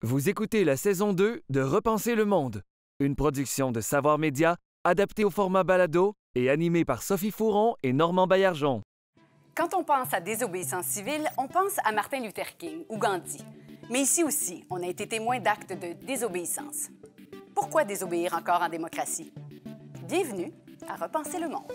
Vous écoutez la saison 2 de Repenser le monde, une production de Savoir Média adaptée au format balado et animée par Sophie Fouron et Normand Baillargeon. Quand on pense à désobéissance civile, on pense à Martin Luther King ou Gandhi. Mais ici aussi, on a été témoin d'actes de désobéissance. Pourquoi désobéir encore en démocratie? Bienvenue à Repenser le monde.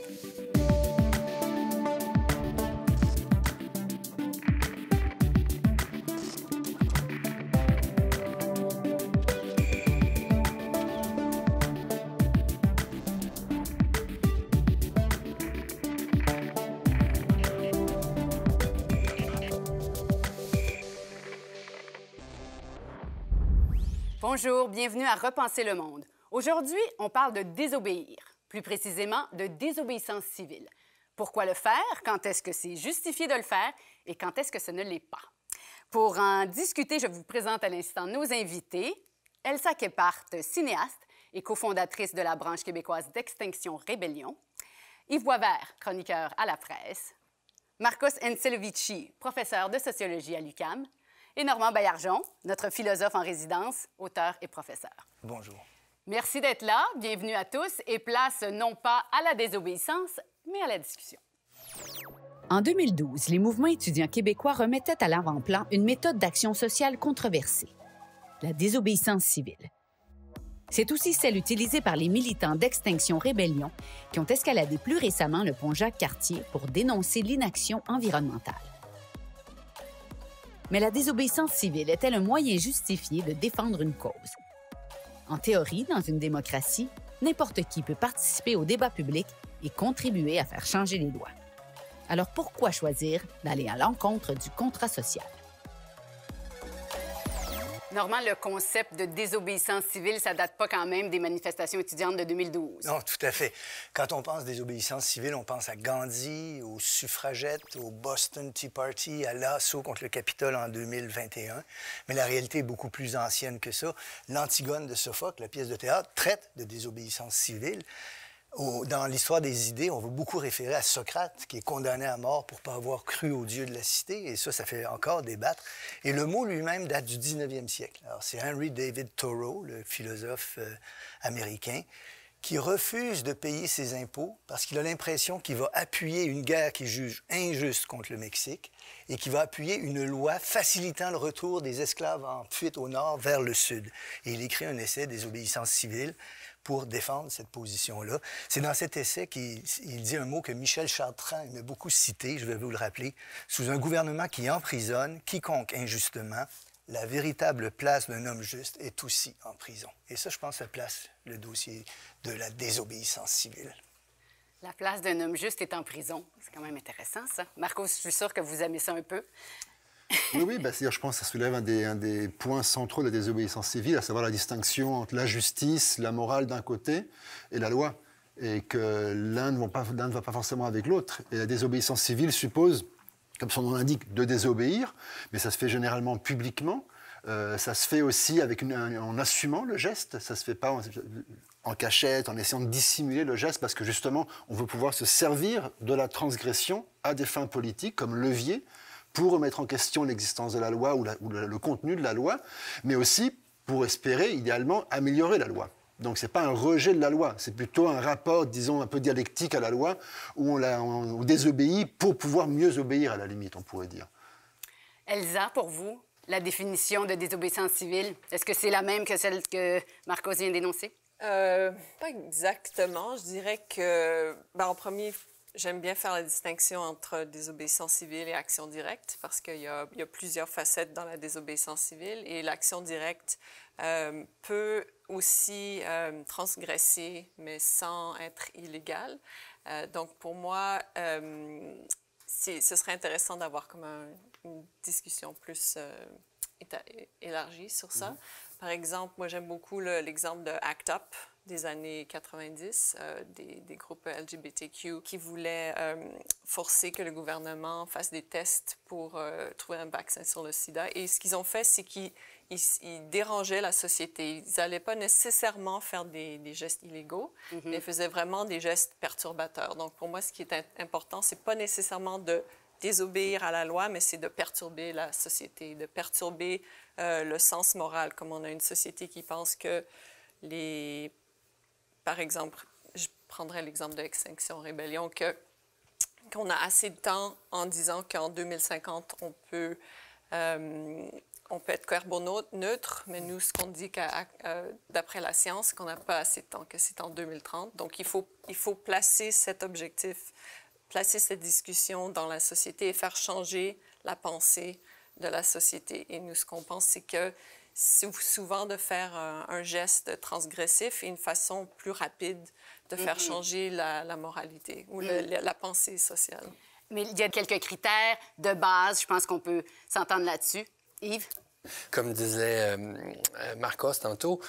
Bonjour, bienvenue à Repenser le monde. Aujourd'hui, on parle de désobéir, plus précisément de désobéissance civile. Pourquoi le faire? Quand est-ce que c'est justifié de le faire? Et quand est-ce que ce ne l'est pas? Pour en discuter, je vous présente à l'instant nos invités. Elsa Kephart, cinéaste et cofondatrice de la branche québécoise d'Extinction Rébellion. Yves Boisvert, chroniqueur à la presse. Marcos Encelovici, professeur de sociologie à l'UQAM. Et Normand Baillargeon, notre philosophe en résidence, auteur et professeur. Bonjour. Merci d'être là. Bienvenue à tous et place non pas à la désobéissance, mais à la discussion. En 2012, les mouvements étudiants québécois remettaient à l'avant-plan une méthode d'action sociale controversée, la désobéissance civile. C'est aussi celle utilisée par les militants d'Extinction Rébellion qui ont escaladé plus récemment le pont Jacques-Cartier pour dénoncer l'inaction environnementale. Mais la désobéissance civile est-elle un moyen justifié de défendre une cause? En théorie, dans une démocratie, n'importe qui peut participer au débat public et contribuer à faire changer les lois. Alors pourquoi choisir d'aller à l'encontre du contrat social? Normand, le concept de désobéissance civile, ça date pas quand même des manifestations étudiantes de 2012. Non, tout à fait. Quand on pense désobéissance civile, on pense à Gandhi, aux suffragettes, au Boston Tea Party, à l'assaut contre le Capitole en 2021. Mais la réalité est beaucoup plus ancienne que ça. L'Antigone de Sophocle, la pièce de théâtre, traite de désobéissance civile. Dans l'histoire des idées, on va beaucoup référer à Socrate, qui est condamné à mort pour ne pas avoir cru aux dieux de la cité, et ça fait encore débattre. Et le mot lui-même date du 19e siècle. Alors, c'est Henry David Thoreau, le philosophe américain, qui refuse de payer ses impôts parce qu'il a l'impression qu'il va appuyer une guerre qu'il juge injuste contre le Mexique et qu'il va appuyer une loi facilitant le retour des esclaves en fuite au nord vers le sud. Et il écrit un essai, Désobéissance civile, pour défendre cette position-là. C'est dans cet essai qu'il dit un mot que Michel Chartrand aimait beaucoup citer, je vais vous le rappeler. « Sous un gouvernement qui emprisonne quiconque injustement, la véritable place d'un homme juste est aussi en prison. » Et ça, je pense, ça place le dossier de la désobéissance civile. La place d'un homme juste est en prison. C'est quand même intéressant, ça. Marcos, je suis sûre que vous aimez ça un peu. Oui, je pense que ça soulève un des points centraux de la désobéissance civile, à savoir la distinction entre la justice, la morale d'un côté, et la loi. Et que l'un ne va pas forcément avec l'autre. Et la désobéissance civile suppose, comme son nom l'indique, de désobéir, mais ça se fait généralement publiquement. Ça se fait aussi en assumant le geste. Ça ne se fait pas en cachette, en essayant de dissimuler le geste, parce que justement, on veut pouvoir se servir de la transgression à des fins politiques comme levier pour remettre en question l'existence de la loi ou le contenu de la loi, mais aussi pour espérer, idéalement, améliorer la loi. Donc, ce n'est pas un rejet de la loi, c'est plutôt un rapport, disons, un peu dialectique à la loi, où on désobéit pour pouvoir mieux obéir, à la limite, on pourrait dire. Elsa, pour vous, la définition de désobéissance civile, est-ce que c'est la même que celle que Marcos vient d'énoncer? Pas exactement. Je dirais que, en premier, j'aime bien faire la distinction entre désobéissance civile et action directe parce qu'il y a plusieurs facettes dans la désobéissance civile et l'action directe peut aussi transgresser, mais sans être illégale. Donc, pour moi, ce serait intéressant d'avoir comme une discussion plus élargie sur ça. Par exemple, moi, j'aime beaucoup l'exemple de ACT UP des années 90, des groupes LGBTQ qui voulaient forcer que le gouvernement fasse des tests pour trouver un vaccin sur le sida. Et ce qu'ils ont fait, c'est qu'ils dérangeaient la société. Ils n'allaient pas nécessairement faire des gestes illégaux, mais ils faisaient vraiment des gestes perturbateurs. Donc, pour moi, ce qui est important, c'est pas nécessairement de désobéir à la loi, mais c'est de perturber la société, de perturber le sens moral, comme on a une société qui pense que par exemple, je prendrais l'exemple de Extinction Rébellion, qu'on a assez de temps en disant qu'en 2050, on peut être carboneutre, mais nous, ce qu'on dit d'après la science, qu'on n'a pas assez de temps, que c'est en 2030. Donc, il faut placer cet objectif, placer cette discussion dans la société et faire changer la pensée de la société. Et nous, ce qu'on pense, c'est que souvent de faire un geste transgressif est une façon plus rapide de faire changer la moralité ou la pensée sociale. Mais il y a quelques critères de base, je pense qu'on peut s'entendre là-dessus. Yves? Comme disait Marcos tantôt,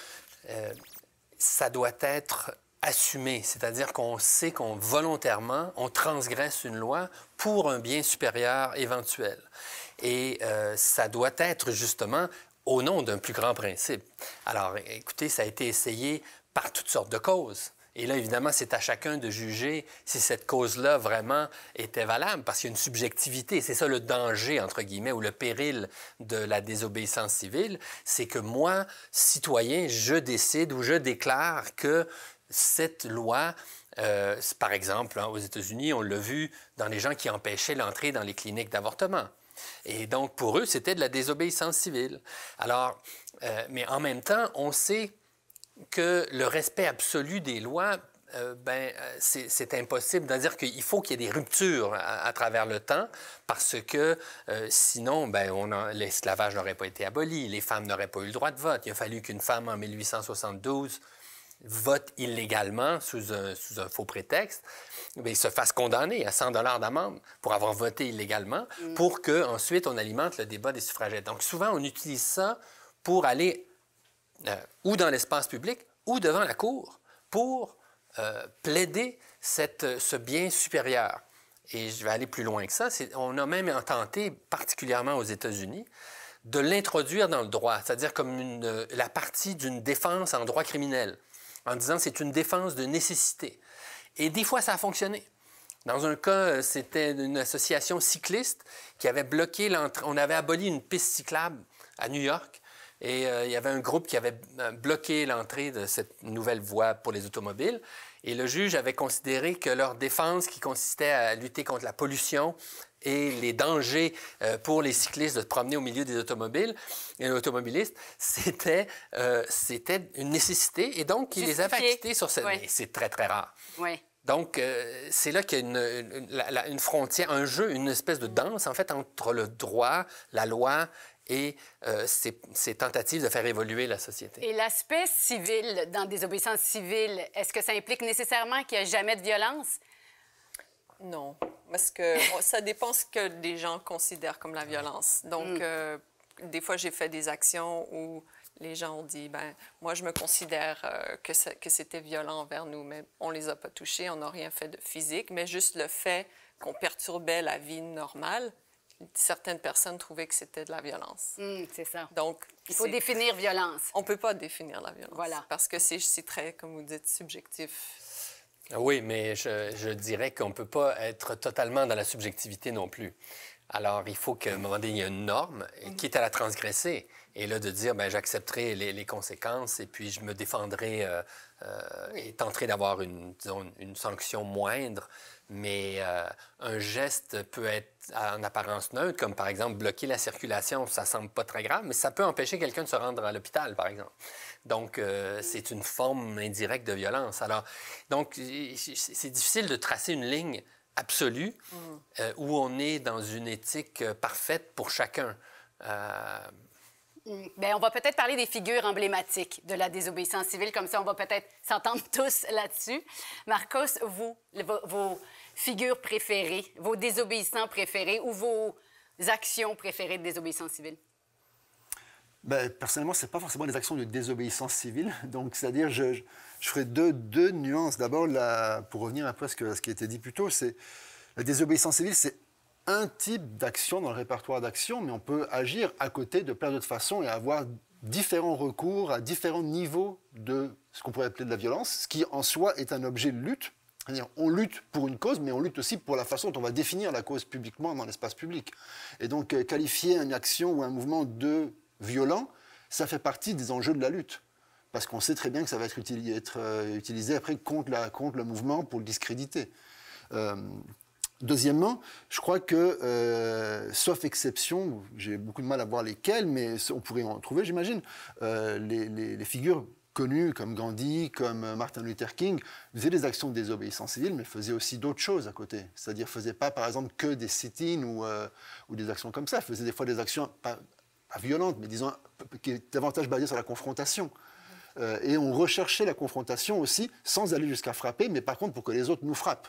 ça doit être assumé, c'est-à-dire qu'on sait qu'on volontairement, on transgresse une loi pour un bien supérieur éventuel. Et ça doit être justement au nom d'un plus grand principe. Alors, écoutez, ça a été essayé par toutes sortes de causes. Et là, évidemment, c'est à chacun de juger si cette cause-là vraiment était valable, parce qu'il y a une subjectivité. C'est ça le danger, entre guillemets, ou le péril de la désobéissance civile. C'est que moi, citoyen, je décide ou je déclare que cette loi, par exemple, aux États-Unis, on l'a vu dans les gens qui empêchaient l'entrée dans les cliniques d'avortement. Et donc, pour eux, c'était de la désobéissance civile. Alors, mais en même temps, on sait que le respect absolu des lois, c'est impossible. C'est-à-dire qu'il faut qu'il y ait des ruptures à travers le temps parce que sinon, l'esclavage n'aurait pas été aboli, les femmes n'auraient pas eu le droit de vote. Il a fallu qu'une femme en 1872 vote illégalement sous un faux prétexte, bien, se fasse condamner à 100 $ d'amende pour avoir voté illégalement pour qu'ensuite on alimente le débat des suffragettes. Donc souvent, on utilise ça pour aller ou dans l'espace public ou devant la cour pour plaider ce bien supérieur. Et je vais aller plus loin que ça. On a même tenté, particulièrement aux États-Unis, de l'introduire dans le droit, c'est-à-dire comme la partie d'une défense en droit criminel, en disant que c'est une défense de nécessité. Et des fois, ça a fonctionné. Dans un cas, c'était une association cycliste qui avait bloqué l'entrée. On avait aboli une piste cyclable à New York et il y avait un groupe qui avait bloqué l'entrée de cette nouvelle voie pour les automobiles. Et le juge avait considéré que leur défense, qui consistait à lutter contre la pollution et les dangers pour les cyclistes de se promener au milieu des automobiles et automobilistes, c'était une nécessité. Et donc, il les avait acquittés sur cette... Oui. C'est très, très rare. Oui. Donc, c'est là qu'il y a une frontière, un jeu, une espèce de danse, en fait, entre le droit, la loi et ces tentatives de faire évoluer la société. Et l'aspect civil, dans désobéissance civile, est-ce que ça implique nécessairement qu'il n'y a jamais de violence? Non, parce que ça dépend ce que les gens considèrent comme la violence. Donc, des fois, j'ai fait des actions où les gens ont dit, moi, je me considère que c'était violent envers nous, mais on les a pas touchés, on n'a rien fait de physique, mais juste le fait qu'on perturbait la vie normale, certaines personnes trouvaient que c'était de la violence. C'est ça. Donc, il faut définir violence. On ne peut pas définir la violence. Voilà. Parce que c'est très, comme vous dites, subjectif. Oui, mais je dirais qu'on ne peut pas être totalement dans la subjectivité non plus. Alors, il faut qu'à un moment donné, il y ait une norme, quitte à la transgresser. Et là, de dire, j'accepterai les conséquences et puis je me défendrai et tenterai d'avoir une sanction moindre. Mais un geste peut être en apparence neutre, comme par exemple bloquer la circulation, ça ne semble pas très grave, mais ça peut empêcher quelqu'un de se rendre à l'hôpital, par exemple. Donc, c'est une forme indirecte de violence. Alors, donc, c'est difficile de tracer une ligne absolue où on est dans une éthique parfaite pour chacun. Bien, on va peut-être parler des figures emblématiques de la désobéissance civile. Comme ça, on va peut-être s'entendre tous là-dessus. Marcos, vous, vos figures préférées, vos désobéissants préférés ou vos actions préférées de désobéissance civile? Personnellement, ce n'est pas forcément des actions de désobéissance civile. Donc, c'est-à-dire, je ferai deux nuances. D'abord, pour revenir un peu à ce qui a été dit plus tôt, c'est la désobéissance civile, c'est un type d'action dans le répertoire d'actions, mais on peut agir à côté de plein d'autres façons et avoir différents recours à différents niveaux de ce qu'on pourrait appeler de la violence, ce qui en soi est un objet de lutte. On lutte pour une cause, mais on lutte aussi pour la façon dont on va définir la cause publiquement dans l'espace public. Et donc, qualifier une action ou un mouvement de violent, ça fait partie des enjeux de la lutte. Parce qu'on sait très bien que ça va être utilisé après contre le mouvement pour le discréditer. Deuxièmement, je crois que, sauf exception, j'ai beaucoup de mal à voir lesquelles, mais on pourrait en trouver, j'imagine, les figures connues comme Gandhi, comme Martin Luther King, faisaient des actions de désobéissance civile, mais faisaient aussi d'autres choses à côté. C'est-à-dire ne faisaient pas, par exemple, que des sit-ins ou des actions comme ça. Ils faisaient des fois des actions, pas violentes, mais disons, qui est davantage basées sur la confrontation. Et on recherchait la confrontation aussi, sans aller jusqu'à frapper, mais par contre pour que les autres nous frappent.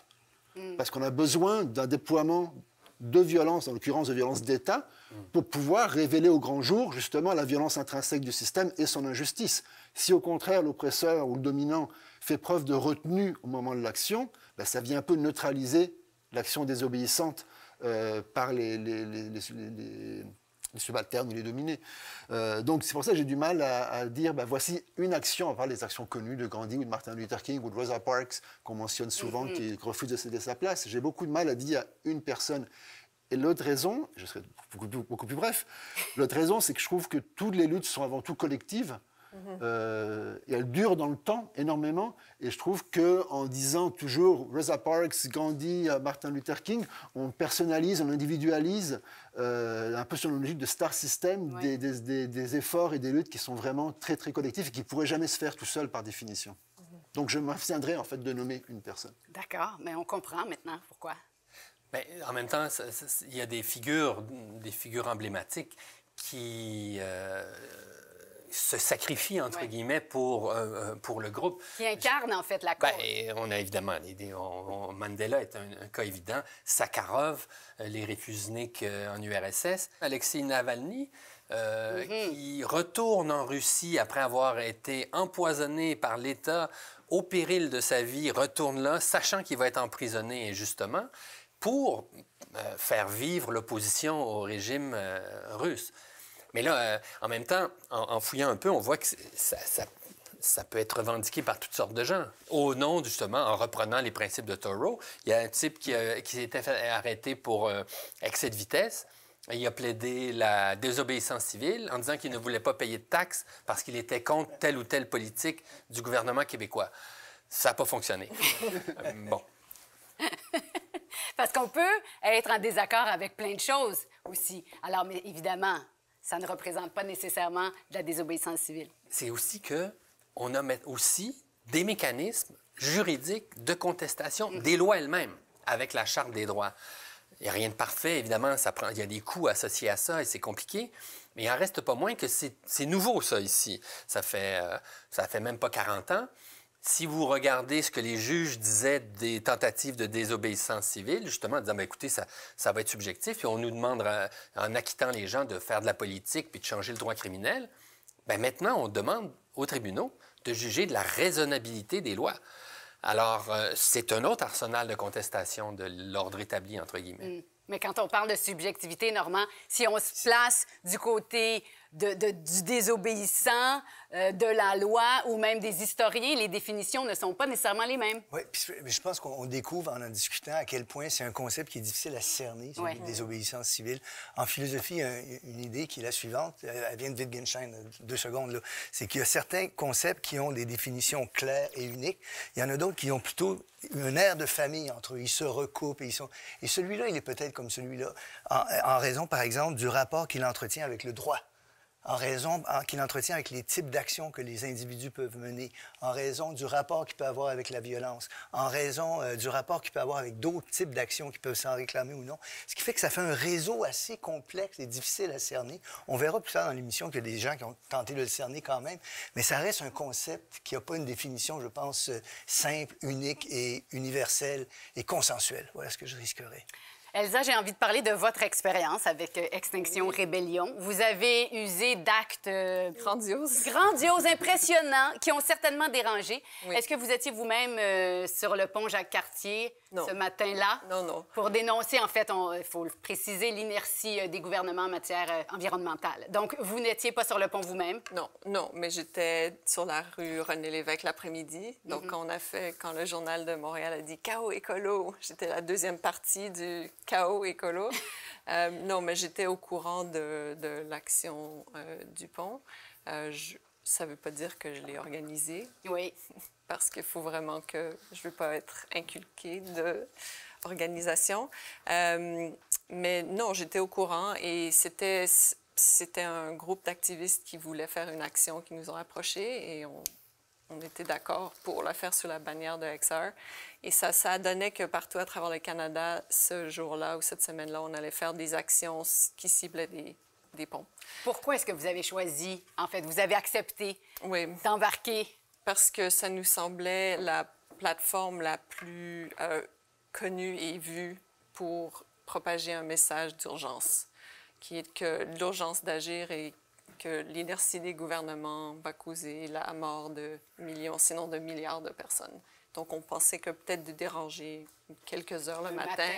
Parce qu'on a besoin d'un déploiement de violence, en l'occurrence de violence d'État, pour pouvoir révéler au grand jour justement la violence intrinsèque du système et son injustice. Si au contraire l'oppresseur ou le dominant fait preuve de retenue au moment de l'action, ben, ça vient un peu neutraliser l'action désobéissante par les subalternes ou les dominés. Donc c'est pour ça que j'ai du mal à dire, ben, voici une action, à part les actions connues de Gandhi ou de Martin Luther King ou de Rosa Parks, qu'on mentionne souvent, qui refuse de céder sa place. J'ai beaucoup de mal à dire une personne. Et l'autre raison, je serai beaucoup plus bref, l'autre raison, c'est que je trouve que toutes les luttes sont avant tout collectives. Et elles durent dans le temps énormément. Et je trouve qu'en disant toujours Rosa Parks, Gandhi, Martin Luther King, on personnalise, on individualise un peu sur une logique de star system des efforts et des luttes qui sont vraiment très très collectifs et qui ne pourraient jamais se faire tout seul par définition. Donc je m'abstiendrai en fait de nommer une personne. D'accord, mais on comprend maintenant pourquoi. Mais en même temps, il y a des figures emblématiques qui se sacrifient, entre guillemets, pour le groupe. Qui incarne, en fait, la cause. Ben, on a évidemment... Mandela est un cas évident. Sakharov, les réfusniks en URSS. Alexei Navalny, qui retourne en Russie après avoir été empoisonné par l'État au péril de sa vie, retourne là, sachant qu'il va être emprisonné injustement, pour faire vivre l'opposition au régime russe. Mais là, en même temps, en fouillant un peu, on voit que ça peut être revendiqué par toutes sortes de gens. Au nom, justement, en reprenant les principes de Thoreau, il y a un type qui s'était fait arrêter pour excès de vitesse. Il a plaidé la désobéissance civile en disant qu'il ne voulait pas payer de taxes parce qu'il était contre telle ou telle politique du gouvernement québécois. Ça n'a pas fonctionné. Bon. Parce qu'on peut être en désaccord avec plein de choses aussi. Alors, mais évidemment, ça ne représente pas nécessairement de la désobéissance civile. C'est aussi qu'on a aussi des mécanismes juridiques de contestation des lois elles-mêmes avec la Charte des droits. Il n'y a rien de parfait, évidemment, il y a des coûts associés à ça et c'est compliqué, mais il n'en reste pas moins que c'est nouveau, ça, ici. Ça fait même pas 40 ans. Si vous regardez ce que les juges disaient des tentatives de désobéissance civile, justement, en disant, bien, écoutez, ça va être subjectif, puis on nous demande, en acquittant les gens, de faire de la politique puis de changer le droit criminel, bien, maintenant, on demande aux tribunaux de juger de la raisonnabilité des lois. Alors, c'est un autre arsenal de contestation de l'ordre établi, entre guillemets. Mais quand on parle de subjectivité, Normand, si on se place du côté du désobéissant, de la loi ou même des historiens, les définitions ne sont pas nécessairement les mêmes. Oui, puis je pense qu'on découvre en discutant à quel point c'est un concept qui est difficile à cerner, celui de désobéissance civile. En philosophie, il y a une idée qui est la suivante, elle vient de Wittgenstein, 2 secondes, là. C'est qu'il y a certains concepts qui ont des définitions claires et uniques. Il y en a d'autres qui ont plutôt un air de famille entre eux. Ils se recoupent et celui-là, il est peut-être comme celui-là, en raison, par exemple, du rapport qu'il entretient avec le droit. En raison qu'il entretient avec les types d'actions que les individus peuvent mener, en raison du rapport qu'il peut avoir avec la violence, en raison du rapport qu'il peut avoir avec d'autres types d'actions qui peuvent s'en réclamer ou non. Ce qui fait que ça fait un réseau assez complexe et difficile à cerner. On verra plus tard dans l'émission qu'il y a des gens qui ont tenté de le cerner quand même, mais ça reste un concept qui n'a pas une définition, je pense, simple, unique et universelle et consensuelle. Voilà ce que je risquerais. Elsa, j'ai envie de parler de votre expérience avec Extinction Rébellion. Vous avez usé d'actes grandioses, impressionnants, qui ont certainement dérangé. Oui. Est-ce que vous étiez vous-même sur le pont Jacques-Cartier ce matin-là? Non. Pour dénoncer, en fait, il faut le préciser, l'inertie des gouvernements en matière environnementale. Donc, vous n'étiez pas sur le pont vous-même? Non, mais j'étais sur la rue René-Lévesque l'après-midi. Donc, quand le Journal de Montréal a dit « chaos écolo », j'étais la deuxième partie du chaos écolo. Non, mais j'étais au courant de l'action du pont. Ça ne veut pas dire que je l'ai organisée. Oui. Parce qu'il faut vraiment que je ne veux pas être inculquée d'organisation. Mais non, j'étais au courant et c'était un groupe d'activistes qui voulaient faire une action qui nous ont approchés et on était d'accord pour la faire sous la bannière de XR. Et ça a donné que partout à travers le Canada, ce jour-là ou cette semaine-là, on allait faire des actions qui ciblaient des ponts. Pourquoi est-ce que vous avez choisi, en fait, vous avez accepté d'embarquer? Parce que ça nous semblait la plateforme la plus connue et vue pour propager un message d'urgence, qui est que l'urgence d'agir et que l'inertie des gouvernements va causer la mort de millions, sinon de milliards de personnes. Donc, on pensait que peut-être de déranger quelques heures le matin,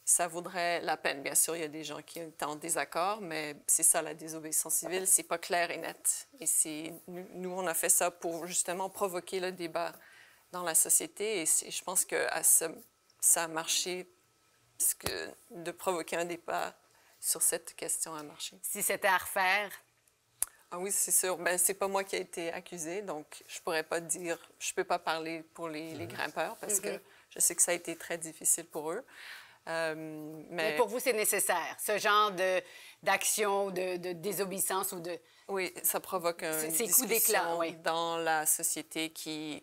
ça vaudrait la peine. Bien sûr, il y a des gens qui étaient en désaccord, mais c'est ça, la désobéissance civile, c'est pas clair et net. Et nous, on a fait ça pour justement provoquer le débat dans la société. Et je pense que ça a marché, parce que de provoquer un débat sur cette question a marché. Si c'était à refaire? Ah oui, c'est sûr. Bien, c'est pas moi qui ai été accusée, donc je pourrais pas dire, je peux pas parler pour les grimpeurs parce que je sais que ça a été très difficile pour eux. Mais pour vous, c'est nécessaire, ce genre d'action, de désobéissance ou de... Oui, ça provoque une coups d'éclat, dans la société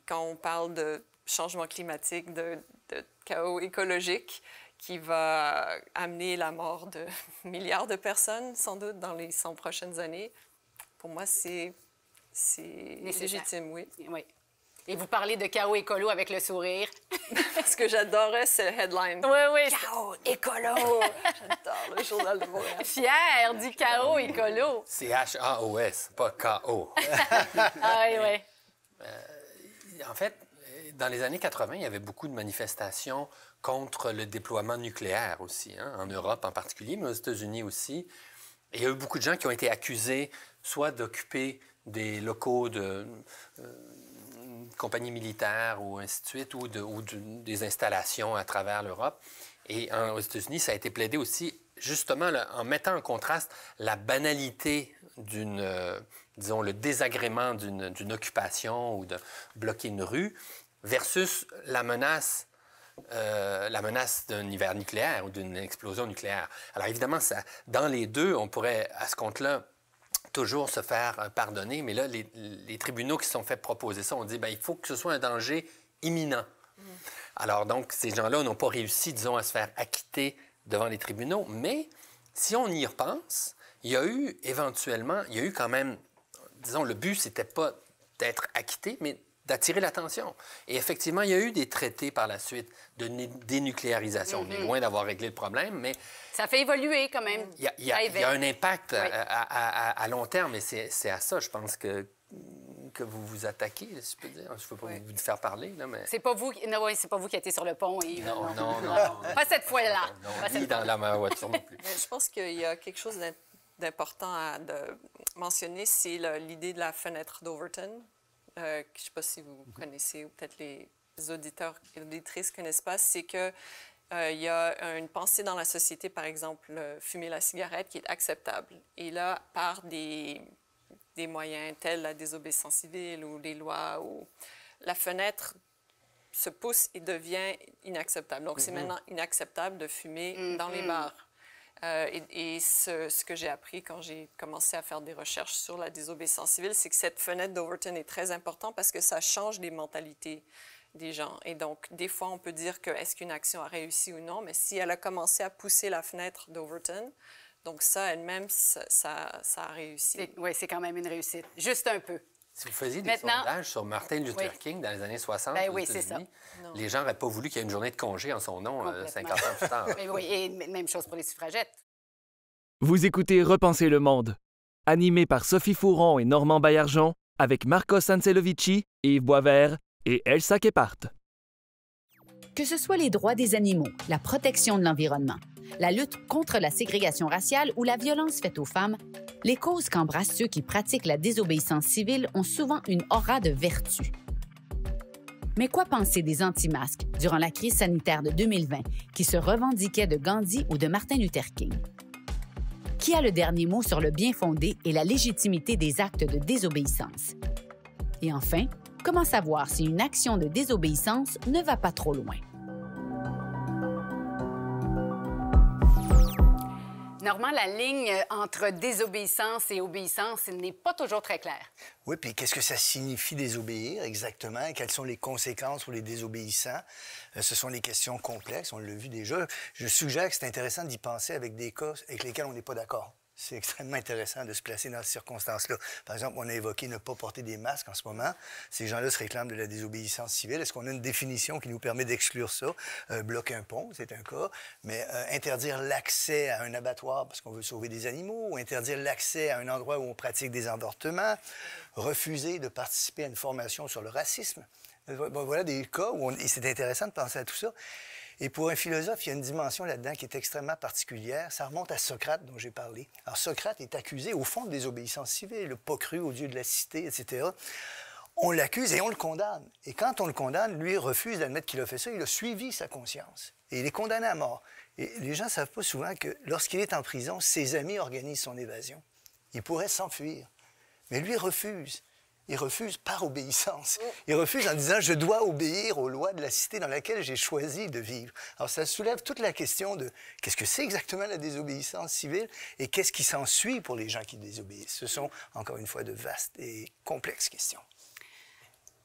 quand on parle de changement climatique, de chaos écologique, qui va amener la mort de milliards de personnes, sans doute, dans les 100 prochaines années. Pour moi, c'est légitime, oui. Et vous parlez de chaos écolo avec le sourire. Parce que j'adorais ce headline. Oui. Chaos écolo! J'adore le Journal de Montréal. Fier du chaos écolo. C'est H-A-O-S, pas K-O. Oui. En fait, dans les années 80, il y avait beaucoup de manifestations contre le déploiement nucléaire aussi, en Europe en particulier, mais aux États-Unis aussi. Et il y a eu beaucoup de gens qui ont été accusés soit d'occuper des locaux de compagnies militaires ou ainsi de suite, ou des installations à travers l'Europe. Et aux États-Unis, ça a été plaidé aussi, justement, en mettant en contraste la banalité disons, le désagrément d'une occupation ou de bloquer une rue versus la menace d'un hiver nucléaire ou d'une explosion nucléaire. Alors évidemment, dans les deux, on pourrait, à ce compte-là, toujours se faire pardonner, mais là, les tribunaux qui se sont fait proposer ça ont dit il faut que ce soit un danger imminent. Alors donc, ces gens-là n'ont pas réussi, disons, à se faire acquitter devant les tribunaux, mais si on y repense, il y a eu quand même, disons, le but, c'était pas d'être acquitté, mais d'attirer l'attention. Et effectivement, il y a eu des traités par la suite de dénucléarisation. On est loin d'avoir réglé le problème, mais... Ça fait évoluer quand même. Il y a un impact à long terme, et c'est à ça, je pense, que vous vous attaquez, si je peux dire. Je ne veux pas vous faire parler, là, mais... C'est pas vous c'est pas vous qui étiez sur le pont. Non. Pas cette fois-là. Ni dans la voiture non plus. Je pense qu'il y a quelque chose d'important à mentionner, c'est l'idée de la fenêtre d'Overton. Je ne sais pas si vous connaissez, ou peut-être les auditeurs et auditrices ne connaissent pas, c'est qu'il y a une pensée dans la société, par exemple, fumer la cigarette, qui est acceptable. Et là, par des moyens tels la désobéissance civile ou les lois, ou la fenêtre se pousse et devient inacceptable. Donc, c'est maintenant inacceptable de fumer dans les bars. Et ce que j'ai appris quand j'ai commencé à faire des recherches sur la désobéissance civile, c'est que cette fenêtre d'Overton est très importante parce que ça change les mentalités des gens. Et donc, des fois, on peut dire que est-ce qu'une action a réussi ou non, mais si elle a commencé à pousser la fenêtre d'Overton, donc ça, elle-même, ça a réussi. Oui, c'est quand même une réussite. Juste un peu. Si vous faisiez des Maintenant- sondages sur Martin Luther Oui. King dans les années 60, Ben aux oui, c'est États-Unis, Non. les gens n'auraient pas voulu qu'il y ait une journée de congé en son nom Complètement. 50 ans plus tard. Mais oui, et même chose pour les suffragettes. Vous écoutez Repenser le monde, animé par Sophie Fouron et Normand Baillargeon, avec Marcos Ancelovici, Yves Boisvert et Elsa Kepart. Que ce soit les droits des animaux, la protection de l'environnement, la lutte contre la ségrégation raciale ou la violence faite aux femmes, les causes qu'embrassent ceux qui pratiquent la désobéissance civile ont souvent une aura de vertu. Mais quoi penser des anti-masques durant la crise sanitaire de 2020 qui se revendiquaient de Gandhi ou de Martin Luther King? Qui a le dernier mot sur le bien fondé et la légitimité des actes de désobéissance? Et enfin, comment savoir si une action de désobéissance ne va pas trop loin? Normand, la ligne entre désobéissance et obéissance n'est pas toujours très claire. Oui, puis qu'est-ce que ça signifie désobéir exactement? Quelles sont les conséquences pour les désobéissants? Ce sont des questions complexes, on l'a vu déjà. Je suggère que c'est intéressant d'y penser avec des cas avec lesquels on n'est pas d'accord. C'est extrêmement intéressant de se placer dans ces circonstances-là. Par exemple, on a évoqué ne pas porter des masques en ce moment. Ces gens-là se réclament de la désobéissance civile. Est-ce qu'on a une définition qui nous permet d'exclure ça? Bloquer un pont, c'est un cas. Mais interdire l'accès à un abattoir parce qu'on veut sauver des animaux, ou interdire l'accès à un endroit où on pratique des avortements, refuser de participer à une formation sur le racisme. Bon, voilà des cas où et c'est intéressant de penser à tout ça. Et pour un philosophe, il y a une dimension là-dedans qui est extrêmement particulière. Ça remonte à Socrate, dont j'ai parlé. Alors, Socrate est accusé, au fond, de désobéissance civile, pas cru au dieu de la cité, etc. On l'accuse et on le condamne. Et quand on le condamne, lui refuse d'admettre qu'il a fait ça. Il a suivi sa conscience. Et il est condamné à mort. Et les gens ne savent pas souvent que lorsqu'il est en prison, ses amis organisent son évasion. Il pourrait s'enfuir. Mais lui refuse. Il refuse par obéissance. Il refuse en disant « je dois obéir aux lois de la cité dans laquelle j'ai choisi de vivre ». Alors, ça soulève toute la question de qu'est-ce que c'est exactement la désobéissance civile et qu'est-ce qui s'ensuit pour les gens qui désobéissent. Ce sont, encore une fois, de vastes et complexes questions.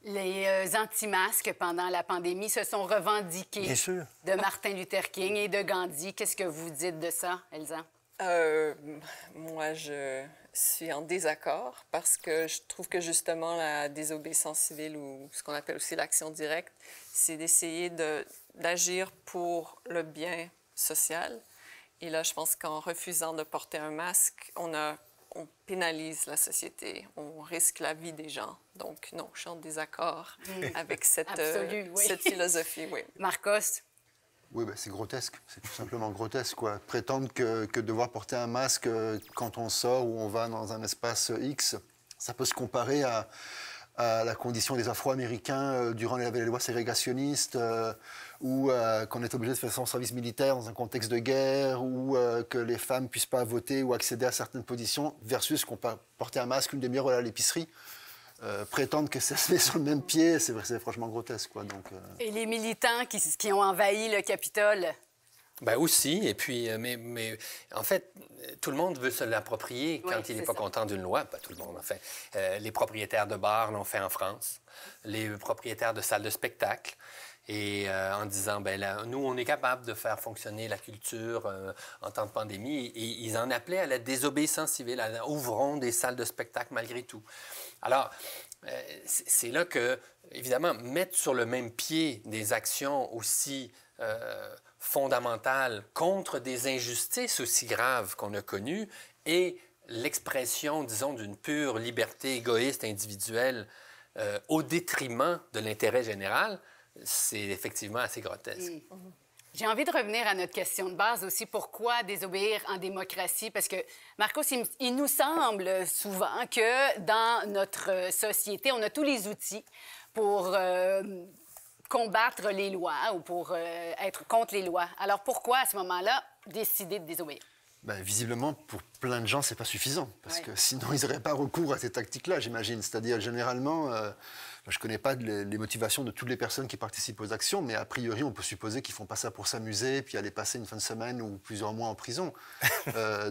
Les anti-masques, pendant la pandémie, se sont revendiqués Bien sûr. de Martin Luther King et de Gandhi. Qu'est-ce que vous dites de ça, Elsa? Moi, je suis en désaccord parce que je trouve que justement la désobéissance civile ou ce qu'on appelle aussi l'action directe, c'est d'essayer d'agir pour le bien social. Et là, je pense qu'en refusant de porter un masque, on pénalise la société, on risque la vie des gens. Donc non, je suis en désaccord avec cette philosophie. Oui. Marcos? Oui, ben, c'est grotesque. C'est tout simplement grotesque, quoi. Prétendre que devoir porter un masque quand on sort ou on va dans un espace X, ça peut se comparer à la condition des Afro-Américains durant les lois ségrégationnistes, ou qu'on est obligé de faire son service militaire dans un contexte de guerre, ou que les femmes ne puissent pas voter ou accéder à certaines positions, versus qu'on peut porter un masque une demi-heure à l'épicerie. Prétendre que ça se met sur le même pied, c'est franchement grotesque, quoi. Donc, Et les militants qui ont envahi le Capitole? Ben aussi, et puis, mais en fait, tout le monde veut se l'approprier quand il n'est pas content d'une loi. Pas tout le monde, en fait. Les propriétaires de bars l'ont fait en France, les propriétaires de salles de spectacle, et en disant, ben là, nous, on est capable de faire fonctionner la culture en temps de pandémie, et ils en appelaient à la désobéissance civile, ouvrons des salles de spectacle malgré tout. Alors, c'est là que, évidemment, mettre sur le même pied des actions aussi fondamentales contre des injustices aussi graves qu'on a connues et l'expression, disons, d'une pure liberté égoïste, individuelle, au détriment de l'intérêt général, c'est effectivement assez grotesque. J'ai envie de revenir à notre question de base aussi. Pourquoi désobéir en démocratie? Parce que, Marcos, il nous semble souvent que dans notre société, on a tous les outils pour combattre les lois ou pour être contre les lois. Alors pourquoi, à ce moment-là, décider de désobéir? Ben, visiblement, pour plein de gens, c'est pas suffisant. Parce que sinon, ils n'auraient pas recours à ces tactiques-là, j'imagine. C'est-à-dire, généralement, je ne connais pas les motivations de toutes les personnes qui participent aux actions, mais a priori, on peut supposer qu'ils ne font pas ça pour s'amuser, puis aller passer une fin de semaine ou plusieurs mois en prison.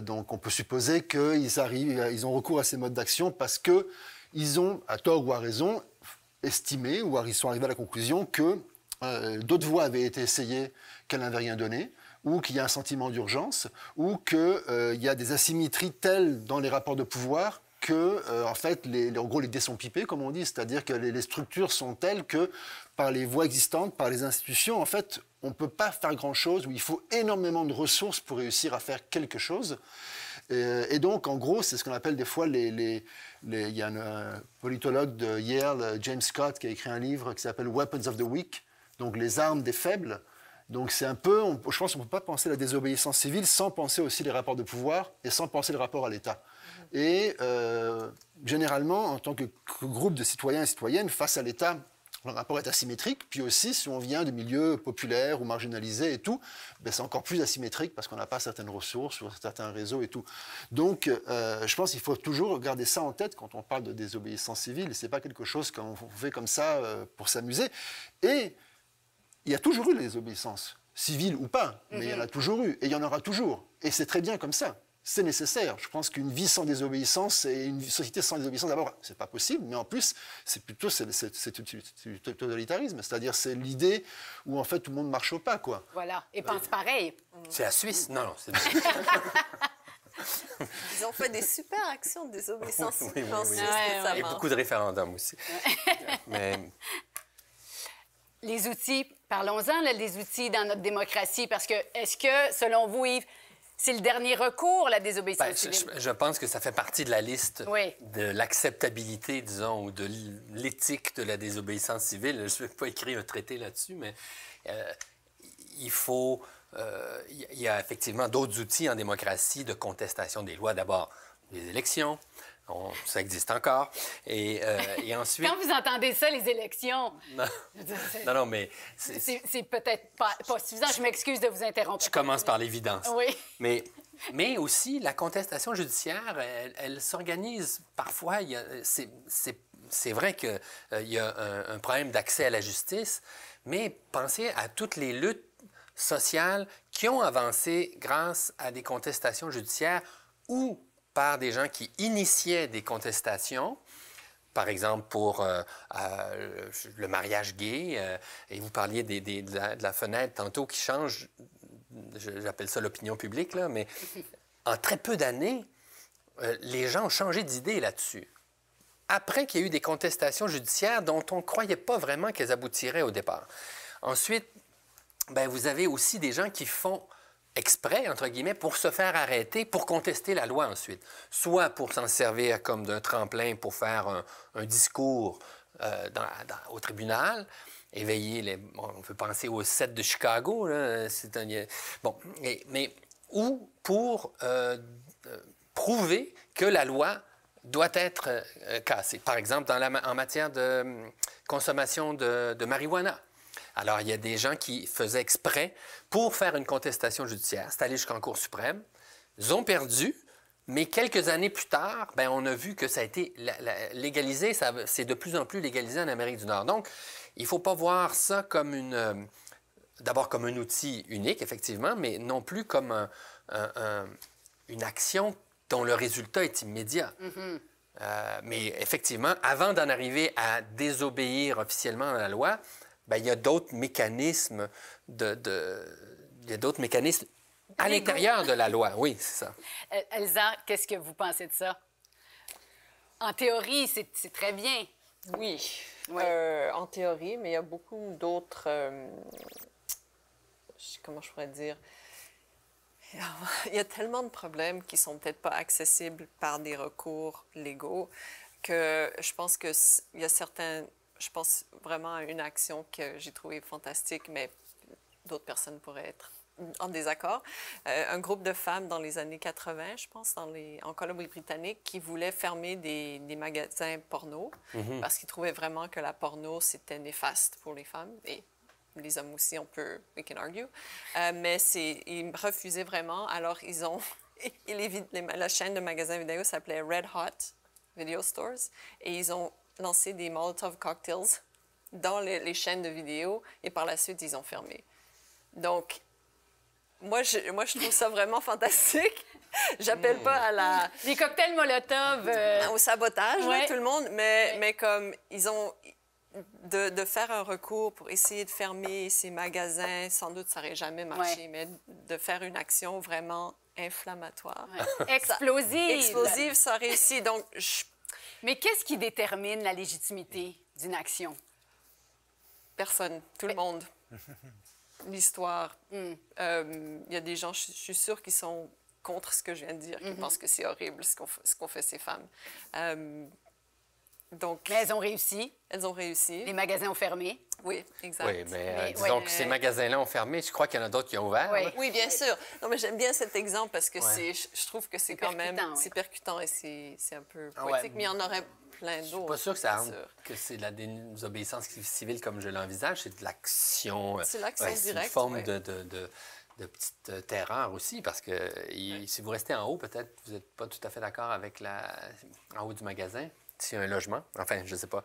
Donc, on peut supposer qu'ils ont recours à ces modes d'action parce qu'ils ont, à tort ou à raison, estimé ou ils sont arrivés à la conclusion que d'autres voies avaient été essayées, qu'elles n'avaient rien donné, ou qu'il y a un sentiment d'urgence, ou qu'il y a des asymétries telles dans les rapports de pouvoir que, en fait, en gros, les dés sont pipés, comme on dit, c'est-à-dire que les structures sont telles que, par les voies existantes, par les institutions, en fait, on ne peut pas faire grand-chose, où il faut énormément de ressources pour réussir à faire quelque chose. Et donc, en gros, c'est ce qu'on appelle des fois il y a un politologue de Yale, James Scott, qui a écrit un livre qui s'appelle « Weapons of the Weak », donc les armes des faibles. Donc c'est un peu, je pense qu'on ne peut pas penser la désobéissance civile sans penser aussi les rapports de pouvoir et sans penser le rapport à l'État. Et généralement, en tant que groupe de citoyens et citoyennes, face à l'État, le rapport est asymétrique. Puis aussi, si on vient de milieux populaires ou marginalisés et tout, ben c'est encore plus asymétrique parce qu'on n'a pas certaines ressources ou certains réseaux et tout. Donc, je pense qu'il faut toujours garder ça en tête quand on parle de désobéissance civile. Ce n'est pas quelque chose qu'on fait comme ça pour s'amuser. Et il y a toujours eu la désobéissance, civile ou pas, mais il y en a toujours eu, et il y en aura toujours. Et c'est très bien comme ça. C'est nécessaire. Je pense qu'une vie sans désobéissance et une société sans désobéissance, d'abord, c'est pas possible, mais en plus, c'est plutôt du totalitarisme. C'est-à-dire, c'est l'idée où, en fait, tout le monde marche au pas, quoi. Voilà. Et pense pareil. C'est la Suisse? Non, c'est... Ils ont fait des super actions de désobéissance civile en Suisse récemment. Et beaucoup de référendums aussi. Mais... Les outils, parlons-en, là, les outils dans notre démocratie, parce que, est-ce que, selon vous, Yves, c'est le dernier recours, la désobéissance civile? Je pense que ça fait partie de la liste de l'acceptabilité, disons, ou de l'éthique de la désobéissance civile. Je ne vais pas écrire un traité là-dessus, mais il faut... il y a effectivement d'autres outils en démocratie de contestation des lois. D'abord, les élections. Ça existe encore. Et ensuite... Quand vous entendez ça, les élections... Non, mais... C'est peut-être pas suffisant. Je m'excuse de vous interrompre. Je commence par l'évidence. Oui. Mais aussi, la contestation judiciaire, elle s'organise parfois. C'est vrai qu'il y a un problème d'accès à la justice, mais pensez à toutes les luttes sociales qui ont avancé grâce à des contestations judiciaires ou par des gens qui initiaient des contestations, par exemple pour le mariage gay, et vous parliez de la fenêtre tantôt qui change, j'appelle ça l'opinion publique, là, mais en très peu d'années, les gens ont changé d'idée là-dessus. Après qu'il y a eu des contestations judiciaires dont on ne croyait pas vraiment qu'elles aboutiraient au départ. Ensuite, ben, vous avez aussi des gens qui font exprès, entre guillemets, pour se faire arrêter, pour contester la loi ensuite. Soit pour s'en servir comme d'un tremplin pour faire un discours au tribunal, éveiller on peut penser au 7 de Chicago, là, ou pour prouver que la loi doit être cassée. Par exemple, en matière de consommation de marijuana. Alors, il y a des gens qui faisaient exprès pour faire une contestation judiciaire. C'est allé jusqu'en Cour suprême. Ils ont perdu, mais quelques années plus tard, ben, on a vu que ça a été légalisé. C'est de plus en plus légalisé en Amérique du Nord. Donc, il ne faut pas voir ça comme d'abord comme un outil unique, effectivement, mais non plus comme une action dont le résultat est immédiat. Mais effectivement, avant d'en arriver à désobéir officiellement à la loi, ben, il y a d'autres mécanismes à l'intérieur de la loi. Oui, c'est ça. Elsa, qu'est-ce que vous pensez de ça? En théorie, c'est très bien. Oui, en théorie, mais il y a beaucoup d'autres... comment je pourrais dire? Il y a tellement de problèmes qui sont peut-être pas accessibles par des recours légaux que je pense qu'il y a certains... Je pense vraiment à une action que j'ai trouvée fantastique, mais d'autres personnes pourraient être en désaccord. Un groupe de femmes dans les années 80, je pense, en Colombie-Britannique, qui voulaient fermer des magasins porno parce qu'ils trouvaient vraiment que la porno, c'était néfaste pour les femmes. Et les hommes aussi, we can argue. Mais ils refusaient vraiment. Alors, ils ont... la chaîne de magasins vidéo s'appelait Red Hot Video Stores. Et ils ont lancé des Molotov cocktails dans les chaînes de vidéos. Et par la suite, ils ont fermé. Donc, moi, je trouve ça vraiment fantastique. J'appelle pas à la... Les cocktails Molotov... Au sabotage, là, tout le monde. Mais comme ils ont... De faire un recours pour essayer de fermer ces magasins, sans doute ça n'aurait jamais marché, mais de faire une action vraiment inflammatoire. Ouais. Explosive. Ça réussit. Donc, Mais qu'est-ce qui détermine la légitimité d'une action? personne, tout le monde. L'histoire. Il y a des gens, je suis sûre, qui sont contre ce que je viens de dire, qui pensent que c'est horrible ce qu'ont fait ces femmes. Donc, Mais elles ont réussi. elles ont réussi. Les magasins ont fermé. Oui, exact. Oui, mais Mais, disons ouais, que ces magasins-là ont fermé. Je crois qu'il y en a d'autres qui ont ouvert. Oui. là. Oui, bien sûr. Non, mais j'aime bien cet exemple parce que Ouais. je trouve que c'est quand même... percutant, ouais. C'est percutant et c'est un peu Ah ouais. poétique, mais il y en aurait plein Je suis d'autres. pas sûr que ça bien rentre, sûr. que c'est de la désobéissance civile comme je l'envisage. C'est de l'action. C'est l'action C'est une directe, forme ouais. de petite terreur aussi, parce que si vous restez en haut, peut-être vous n'êtes pas tout à fait d'accord avec en haut du magasin. S'il y a un logement, enfin, je ne sais pas.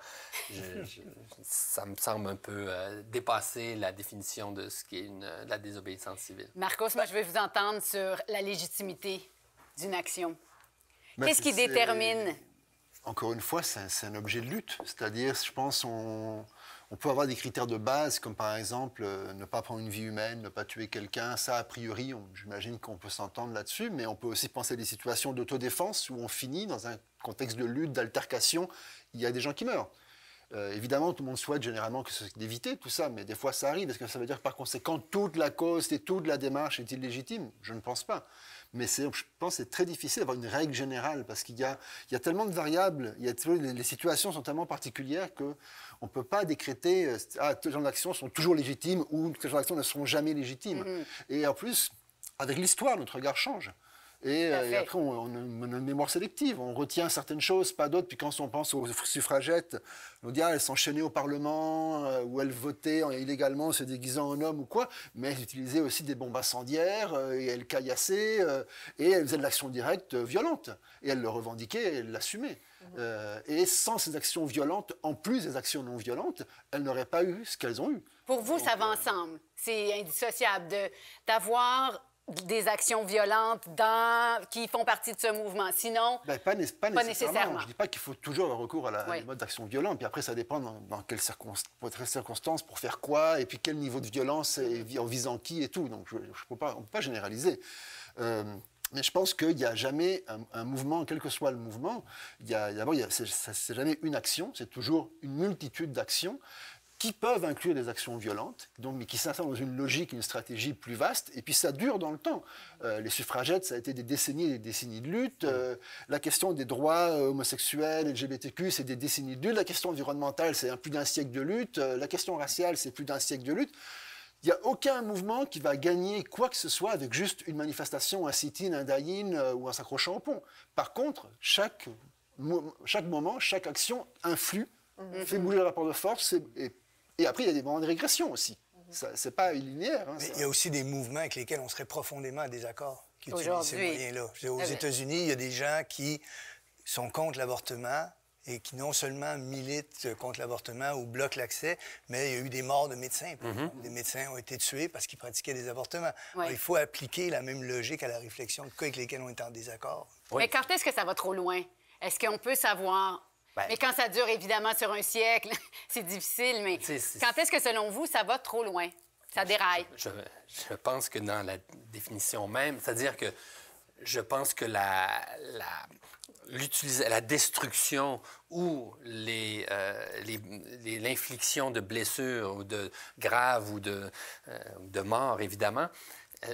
Ça me semble un peu dépasser la définition de ce qui est de la désobéissance civile. Marcos, moi, je veux vous entendre sur la légitimité d'une action. Ben, Qu'est-ce qui c'est- détermine? Encore une fois, c'est un objet de lutte. C'est-à-dire, je pense, on peut avoir des critères de base, comme par exemple ne pas prendre une vie humaine, ne pas tuer quelqu'un. Ça, a priori, j'imagine qu'on peut s'entendre là-dessus, mais on peut aussi penser à des situations d'autodéfense où on finit dans un contexte de lutte, d'altercation. Il y a des gens qui meurent. Évidemment, tout le monde souhaite généralement d'éviter tout ça, mais des fois ça arrive. Est-ce que ça veut dire par conséquent toute la cause et toute la démarche est illégitime? Je ne pense pas. Mais je pense que c'est très difficile d'avoir une règle générale parce qu'il y a tellement de variables, les situations sont tellement particulières qu'on ne peut pas décréter tel genre d'actions sont toujours légitimes ou tel genre d'actions ne seront jamais légitimes. Et en plus, avec l'histoire, notre regard change. Et après, on a une mémoire sélective. On retient certaines choses, pas d'autres. Puis quand on pense aux suffragettes, on dit elles s'enchaînaient au Parlement, ou elles votaient illégalement, se déguisant en homme ou quoi. Mais elles utilisaient aussi des bombes incendiaires, et elles caillassaient, et elles faisaient de l'action directe violente. Et elles le revendiquaient, et elles l'assumaient. Et sans ces actions violentes, en plus des actions non violentes, elles n'auraient pas eu ce qu'elles ont eu. Pour vous, ça va ensemble. C'est indissociable d'avoir des actions violentes qui font partie de ce mouvement. Sinon, Pas nécessairement. nécessairement. Je ne dis pas qu'il faut toujours avoir recours à Oui. des modes d'action violente. Puis après, ça dépend dans quelles circonstances, pour faire quoi, et puis quel niveau de violence, et en visant qui et tout. Donc, on ne peut pas généraliser. Mais je pense qu'il n'y a jamais un mouvement, quel que soit le mouvement, c'est jamais une action, c'est toujours une multitude d'actions qui peuvent inclure des actions violentes, mais qui s'insèrent dans une logique, une stratégie plus vaste, et puis ça dure dans le temps. Les suffragettes, ça a été des décennies et des décennies de lutte. La question des droits homosexuels, LGBTQ, c'est des décennies de lutte. La question environnementale, c'est plus d'un siècle de lutte. La question raciale, c'est plus d'un siècle de lutte. Il n'y a aucun mouvement qui va gagner quoi que ce soit avec juste une manifestation, un sit-in, un die-in ou en s'accrochant au pont. Par contre, chaque moment, chaque action influe, fait bouger le rapport de force et après, il y a des moments de régression aussi. Ce n'est pas linéaire. Mais il y a aussi des mouvements avec lesquels on serait profondément en désaccord, qui utilisent ces Aujourd'hui. moyens-là. Aux États-Unis, il y a des gens qui sont contre l'avortement et qui non seulement militent contre l'avortement ou bloquent l'accès, mais il y a eu des morts de médecins. Des médecins ont été tués parce qu'ils pratiquaient des avortements. Ouais. Alors, il faut appliquer la même logique à la réflexion de cas avec lesquels on est en désaccord. Oui. Mais quand est-ce que ça va trop loin? Est-ce qu'on peut savoir? Mais quand ça dure évidemment sur un siècle, c'est difficile, mais quand est-ce que selon vous, ça va trop loin? Ça déraille? Je pense que dans la définition même, c'est-à-dire que je pense que la destruction ou l'infliction de blessures ou de graves ou de morts, évidemment,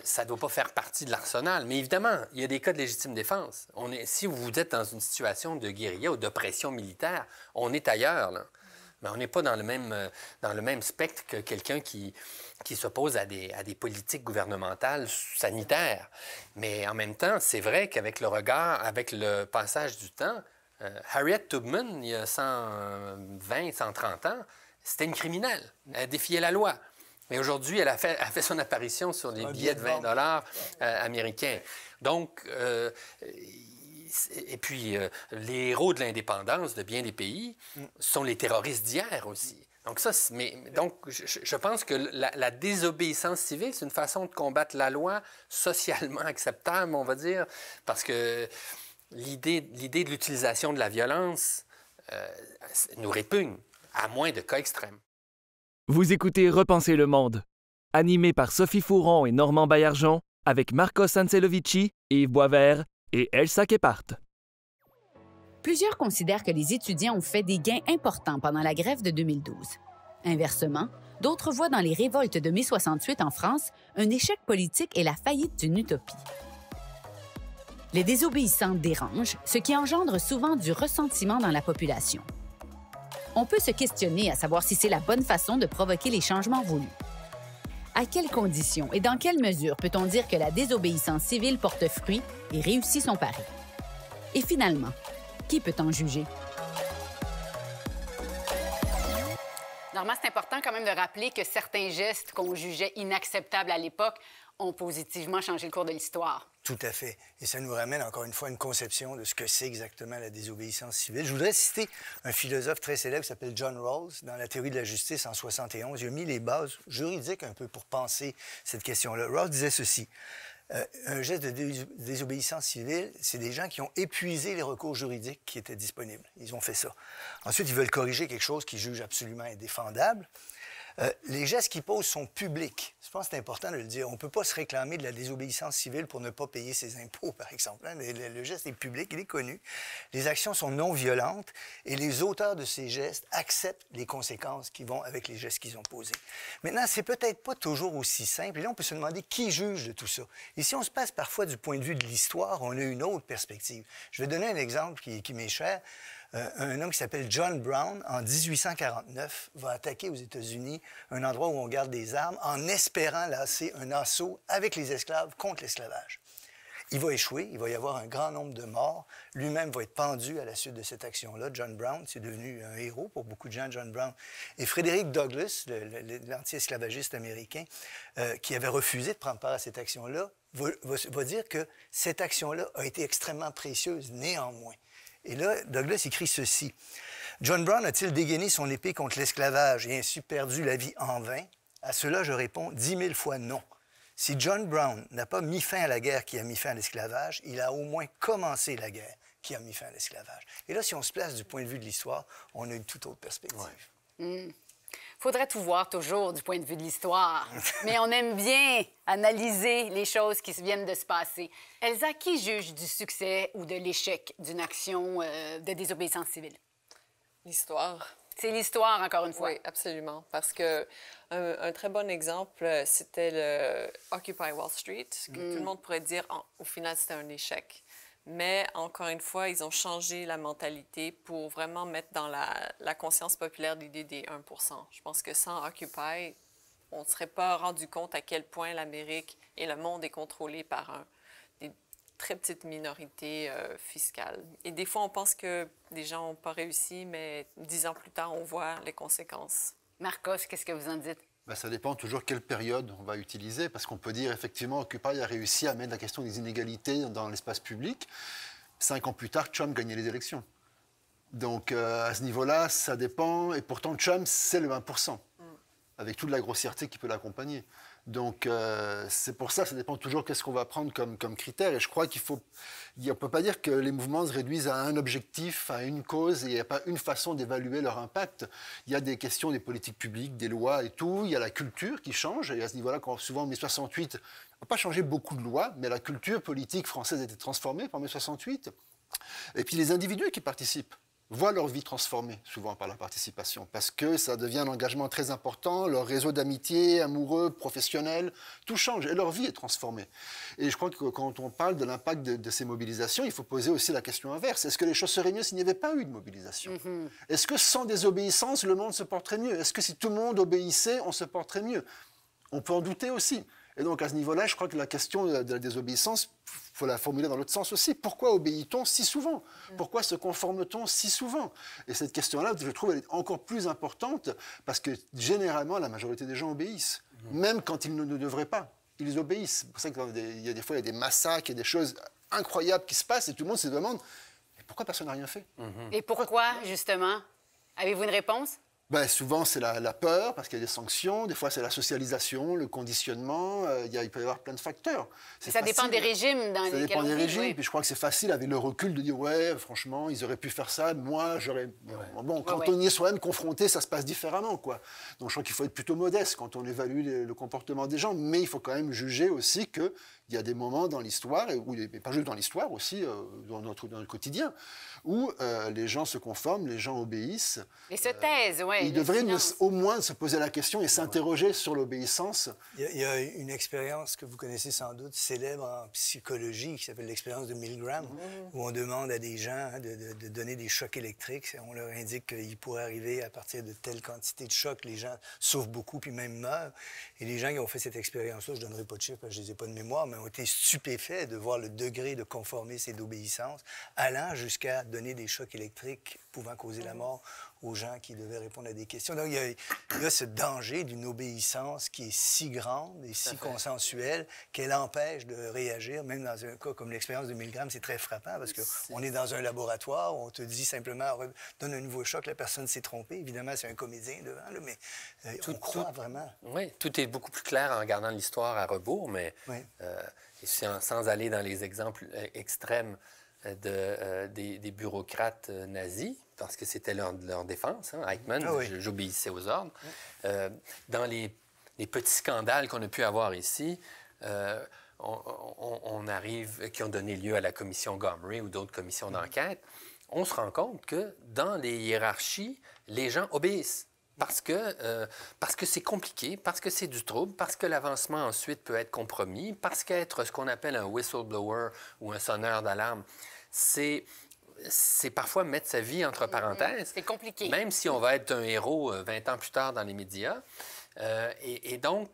ça ne doit pas faire partie de l'arsenal. Mais évidemment, il y a des cas de légitime défense. Si vous êtes dans une situation de guérilla ou d'oppression militaire, on est ailleurs, là. Mais on n'est pas dans le même spectre que quelqu'un qui s'oppose à des politiques gouvernementales sanitaires. Mais en même temps, c'est vrai qu'avec le passage du temps, Harriet Tubman, il y a 120, 130 ans, c'était une criminelle. Elle défiait la loi. Mais aujourd'hui, elle a fait son apparition sur les billets de 20 $ américains. Donc, et puis, les héros de l'indépendance de bien des pays sont les terroristes d'hier aussi. Donc, je pense que la désobéissance civile, c'est une façon de combattre la loi socialement acceptable, on va dire, parce que l'idée de l'utilisation de la violence nous répugne, à moins de cas extrêmes. Vous écoutez Repenser le monde, animé par Sophie Fouron et Normand Baillargeon, avec Marcos Ancelovici, Yves Boisvert et Elsa Gephardt. Plusieurs considèrent que les étudiants ont fait des gains importants pendant la grève de 2012. Inversement, d'autres voient dans les révoltes de mai 68 en France un échec politique et la faillite d'une utopie. Les désobéissants dérangent, ce qui engendre souvent du ressentiment dans la population. On peut se questionner à savoir si c'est la bonne façon de provoquer les changements voulus. À quelles conditions et dans quelle mesure peut-on dire que la désobéissance civile porte fruit et réussit son pari? Et finalement, qui peut en juger? Normand, c'est important quand même de rappeler que certains gestes qu'on jugeait inacceptables à l'époque ont positivement changé le cours de l'histoire. Tout à fait. Et ça nous ramène encore une fois à une conception de ce que c'est exactement la désobéissance civile. Je voudrais citer un philosophe très célèbre qui s'appelle John Rawls, dans la théorie de la justice en 71. Il a mis les bases juridiques un peu pour penser cette question-là. Rawls disait ceci. Un geste de désobéissance civile, c'est des gens qui ont épuisé les recours juridiques qui étaient disponibles. Ils ont fait ça. Ensuite, ils veulent corriger quelque chose qu'ils jugent absolument indéfendable. Les gestes qu'ils posent sont publics. Je pense que c'est important de le dire. On ne peut pas se réclamer de la désobéissance civile pour ne pas payer ses impôts, par exemple. Le geste est public, il est connu. Les actions sont non violentes et les auteurs de ces gestes acceptent les conséquences qui vont avec les gestes qu'ils ont posés. Maintenant, c'est peut-être pas toujours aussi simple. Et là, on peut se demander qui juge de tout ça. Et si on se passe parfois du point de vue de l'histoire, on a une autre perspective. Je vais donner un exemple qui m'est cher. Un homme qui s'appelle John Brown, en 1849, va attaquer aux États-Unis un endroit où on garde des armes en espérant lancer un assaut avec les esclaves contre l'esclavage. Il va échouer, il va y avoir un grand nombre de morts. Lui-même va être pendu à la suite de cette action-là. John Brown, c'est devenu un héros pour beaucoup de gens, John Brown. Et Frederick Douglass, l'anti-esclavagiste américain, qui avait refusé de prendre part à cette action-là, va dire que cette action-là a été extrêmement précieuse néanmoins. Et là, Douglas écrit ceci. « John Brown a-t-il dégainé son épée contre l'esclavage et ainsi perdu la vie en vain? À cela, je réponds 10 000 fois non. Si John Brown n'a pas mis fin à la guerre qui a mis fin à l'esclavage, il a au moins commencé la guerre qui a mis fin à l'esclavage. » Et là, si on se place du point de vue de l'histoire, on a une toute autre perspective. Ouais. Faudrait tout voir toujours du point de vue de l'histoire. Mais on aime bien analyser les choses qui viennent de se passer. Elsa, qui juge du succès ou de l'échec d'une action de désobéissance civile? L'histoire. C'est l'histoire, encore une fois. Oui, absolument. Parce que un très bon exemple, c'était le Occupy Wall Street, que tout le monde pourrait dire, au final, c'était un échec. Mais, encore une fois, ils ont changé la mentalité pour vraiment mettre dans la conscience populaire l'idée des 1 %. Je pense que sans Occupy, on ne serait pas rendu compte à quel point l'Amérique et le monde est contrôlé par des très petites minorités fiscales. Et des fois, on pense que des gens n'ont pas réussi, mais 10 ans plus tard, on voit les conséquences. Marcos, qu'est-ce que vous en dites? Ben, ça dépend toujours quelle période on va utiliser, parce qu'on peut dire effectivement Occupy a réussi à mettre la question des inégalités dans l'espace public. 5 ans plus tard, Trump gagnait les élections. Donc à ce niveau-là, ça dépend. Et pourtant, Trump, c'est le 1%, avec toute la grossièreté qui peut l'accompagner. Donc c'est pour ça, ça dépend toujours qu'est-ce qu'on va prendre comme critère. Et je crois on ne peut pas dire que les mouvements se réduisent à un objectif, à une cause, et il n'y a pas une façon d'évaluer leur impact. Il y a des questions des politiques publiques, des lois et tout. Il y a la culture qui change. Et à ce niveau-là, souvent en mai 68, on n'a pas changé beaucoup de lois, mais la culture politique française a été transformée par mai 68. Et puis les individus qui participent voient leur vie transformée, souvent par la participation, parce que ça devient un engagement très important, leur réseau d'amitié, amoureux, professionnel, tout change, et leur vie est transformée. Et je crois que quand on parle de l'impact de ces mobilisations, il faut poser aussi la question inverse. Est-ce que les choses seraient mieux s'il n'y avait pas eu de mobilisation? Est-ce que sans désobéissance, le monde se porterait mieux? Est-ce que si tout le monde obéissait, on se porterait mieux? On peut en douter aussi. Et donc, à ce niveau-là, je crois que la question de la désobéissance, il faut la formuler dans l'autre sens aussi. Pourquoi obéit-on si souvent? Pourquoi se conforme-t-on si souvent? Et cette question-là, je trouve, elle est encore plus importante parce que, généralement, la majorité des gens obéissent. Même quand ils ne devraient pas. Ils obéissent. C'est pour ça qu'il y a des fois, il y a des massacres, il y a des choses incroyables qui se passent et tout le monde se demande mais pourquoi personne n'a rien fait? Et pourquoi, justement? Avez-vous une réponse? Ben, souvent, c'est la peur, parce qu'il y a des sanctions. Des fois, c'est la socialisation, le conditionnement. Il peut y avoir plein de facteurs. Ça dépend des régimes dans lesquels on vit. Ça dépend des régimes. Oui. Puis je crois que c'est facile, avec le recul, de dire « Ouais, franchement, ils auraient pu faire ça. Moi, j'aurais... » Bon, quand on y est soi-même confronté, ça se passe différemment, quoi. Donc, je crois qu'il faut être plutôt modeste quand on évalue le comportement des gens. Mais il faut quand même juger aussi qu'il y a des moments dans l'histoire, et pas juste dans l'histoire, aussi dans notre quotidien, où les gens se conforment, les gens obéissent. Et se taisent, oui. Ils devraient au moins se poser la question et s'interroger sur l'obéissance. Il y a une expérience que vous connaissez sans doute, célèbre en psychologie, qui s'appelle l'expérience de Milgram, où on demande à des gens de donner des chocs électriques. On leur indique qu'il pourrait arriver à partir de telle quantité de chocs, les gens souffrent beaucoup puis même meurent. Et les gens qui ont fait cette expérience-là, je ne donnerai pas de chiffres parce que je ne les ai pas de mémoire, mais ont été stupéfaits de voir le degré de conformisme et d'obéissance, allant jusqu'à donner des chocs électriques pouvant causer la mort aux gens qui devaient répondre à des questions. Donc, il y a ce danger d'une obéissance qui est si grande et si consensuelle qu'elle empêche de réagir, même dans un cas comme l'expérience de Milgram, c'est très frappant parce qu'on est dans un laboratoire, on te dit simplement « donne un nouveau choc », la personne s'est trompée. Évidemment, c'est un comédien devant, là, mais on croit vraiment. Oui, tout est beaucoup plus clair en regardant l'histoire à rebours, mais sans aller dans les exemples extrêmes des bureaucrates nazis, parce que c'était leur défense. Eichmann, j'obéissais aux ordres. Dans les petits scandales qu'on a pu avoir ici, on arrive, qui ont donné lieu à la commission Gomery ou d'autres commissions d'enquête, on se rend compte que dans les hiérarchies, les gens obéissent. Parce que c'est compliqué, parce que c'est du trouble, parce que l'avancement ensuite peut être compromis, parce qu'être ce qu'on appelle un whistleblower ou un sonneur d'alarme, c'est parfois mettre sa vie entre parenthèses. C'est compliqué. Même si on va être un héros 20 ans plus tard dans les médias. Et donc,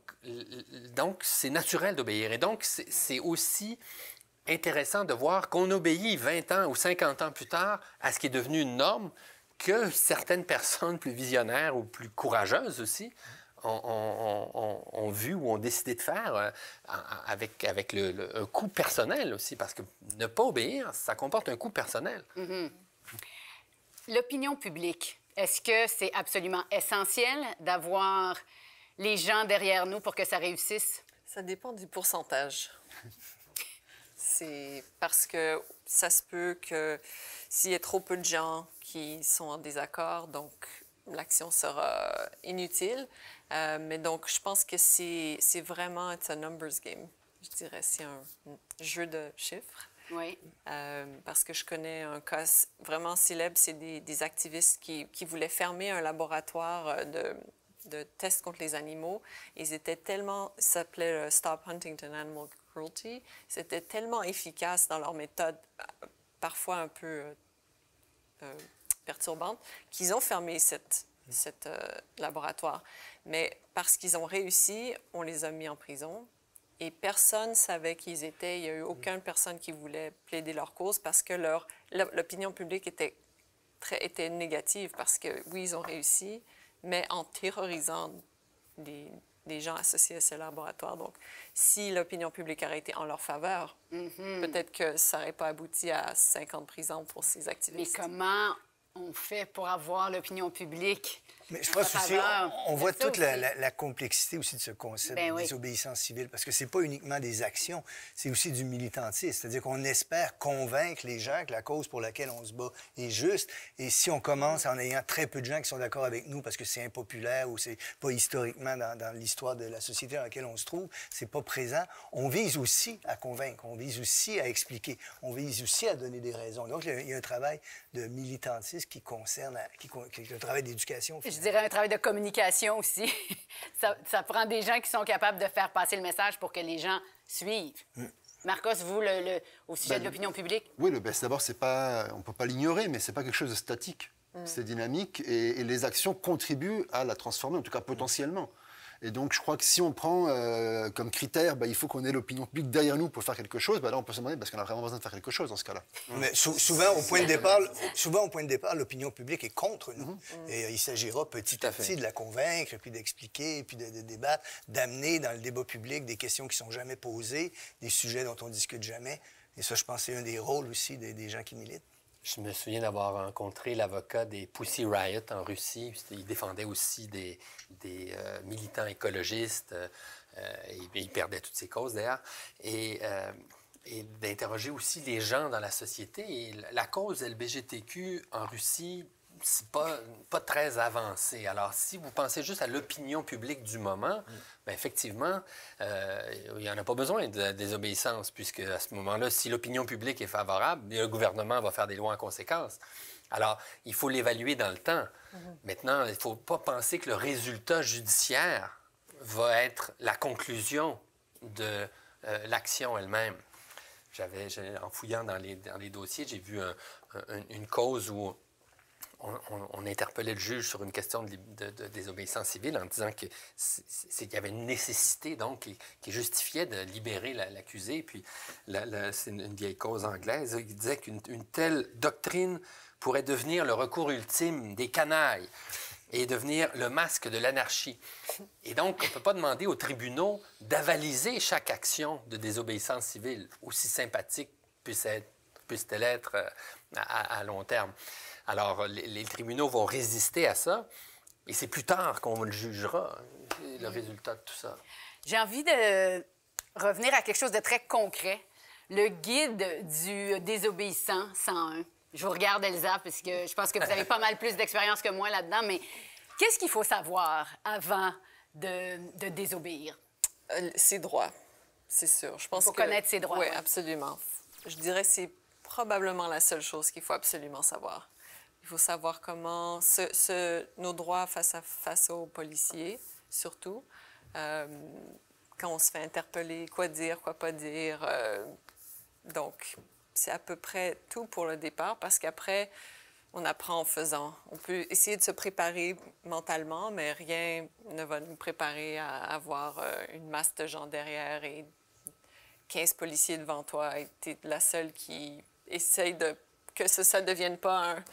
c'est naturel d'obéir. Et donc, c'est aussi intéressant de voir qu'on obéit 20 ans ou 50 ans plus tard à ce qui est devenu une norme, que certaines personnes plus visionnaires ou plus courageuses aussi ont vu ou ont décidé de faire avec un coût personnel aussi, parce que ne pas obéir, ça comporte un coût personnel. L'opinion publique, est-ce que c'est absolument essentiel d'avoir les gens derrière nous pour que ça réussisse? Ça dépend du pourcentage. C'est parce que ça se peut que s'il y a trop peu de gens qui sont en désaccord, donc l'action sera inutile. Mais donc, je pense que c'est vraiment un numbers game. Je dirais, c'est un jeu de chiffres. Oui. Parce que je connais un cas vraiment célèbre, c'est des activistes qui voulaient fermer un laboratoire de tests contre les animaux. Ils étaient tellement, ça s'appelait le Stop Huntington Animal Cruelty, c'était tellement efficace dans leur méthode, parfois un peu perturbante, qu'ils ont fermé cet laboratoire. Mais parce qu'ils ont réussi, on les a mis en prison. Et personne ne savait qui ils étaient. Il n'y a eu aucune personne qui voulait plaider leur cause parce que l'opinion publique était négative. Parce que, oui, ils ont réussi, mais en terrorisant des gens associés à ce laboratoire. Donc, si l'opinion publique aurait été en leur faveur, peut-être que ça n'aurait pas abouti à 5 ans de prison pour ces activistes. Mais comment on fait pour avoir l'opinion publique? Mais je pense aussi, on voit toute la complexité aussi de ce concept de désobéissance civile, parce que c'est pas uniquement des actions, c'est aussi du militantisme. C'est-à-dire qu'on espère convaincre les gens que la cause pour laquelle on se bat est juste. Et si on commence en ayant très peu de gens qui sont d'accord avec nous parce que c'est impopulaire ou c'est pas historiquement dans l'histoire de la société dans laquelle on se trouve, c'est pas présent, on vise aussi à convaincre, on vise aussi à expliquer, on vise aussi à donner des raisons. Donc, il y a un travail de militantisme qui concerne, un travail d'éducation. Je dirais un travail de communication aussi. ça prend des gens qui sont capables de faire passer le message pour que les gens suivent. Marcos, vous, au sujet de l'opinion publique? Oui, d'abord, on ne peut pas l'ignorer, mais ce n'est pas quelque chose de statique. C'est dynamique et les actions contribuent à la transformer, en tout cas potentiellement. Et donc, je crois que si on prend comme critère, il faut qu'on ait l'opinion publique derrière nous pour faire quelque chose, là, on peut se demander, parce qu'on a vraiment besoin de faire quelque chose dans ce cas-là. Mais souvent, au point de départ, l'opinion publique est contre nous. Et il s'agira petit à petit de la convaincre, puis d'expliquer, puis de débattre, d'amener dans le débat public des questions qui ne sont jamais posées, des sujets dont on ne discute jamais. Et ça, je pense, c'est un des rôles aussi des gens qui militent. Je me souviens d'avoir rencontré l'avocat des Pussy Riot en Russie. Il défendait aussi des militants écologistes. Et il perdait toutes ses causes, d'ailleurs. Et d'interroger aussi les gens dans la société. Et la cause LGBTQ en Russie, c'est pas très avancé. Alors, si vous pensez juste à l'opinion publique du moment, bien, effectivement, il n'y en a pas besoin de désobéissance, puisque à ce moment-là, si l'opinion publique est favorable, le gouvernement va faire des lois en conséquence. Alors, il faut l'évaluer dans le temps. Maintenant, il ne faut pas penser que le résultat judiciaire va être la conclusion de l'action elle-même. En fouillant dans les dossiers, j'ai vu une cause où on interpellait le juge sur une question de désobéissance civile en disant qu'il y avait une nécessité donc qui justifiait de libérer l'accusé. Puis c'est une vieille cause anglaise qui disait qu'une telle doctrine pourrait devenir le recours ultime des canailles et devenir le masque de l'anarchie. Et donc, on ne peut pas demander aux tribunaux d'avaliser chaque action de désobéissance civile, aussi sympathique puisse-t-elle être à long terme. Alors, les tribunaux vont résister à ça, et c'est plus tard qu'on le jugera, le résultat de tout ça. J'ai envie de revenir à quelque chose de très concret. Le guide du désobéissant 101. Je vous regarde, Elsa, parce que je pense que vous avez pas mal plus d'expérience que moi là-dedans, mais qu'est-ce qu'il faut savoir avant de désobéir? Ses droits, c'est sûr. Je pense faut connaître ses droits. Oui, absolument. Je dirais que c'est probablement la seule chose qu'il faut absolument savoir. Il faut savoir comment nos droits face aux policiers, surtout. Quand on se fait interpeller, quoi dire, quoi pas dire. Donc, c'est à peu près tout pour le départ, parce qu'après, on apprend en faisant. On peut essayer de se préparer mentalement, mais rien ne va nous préparer à avoir une masse de gens derrière et 15 policiers devant toi et tu es la seule qui essaye que ça ne devienne pas un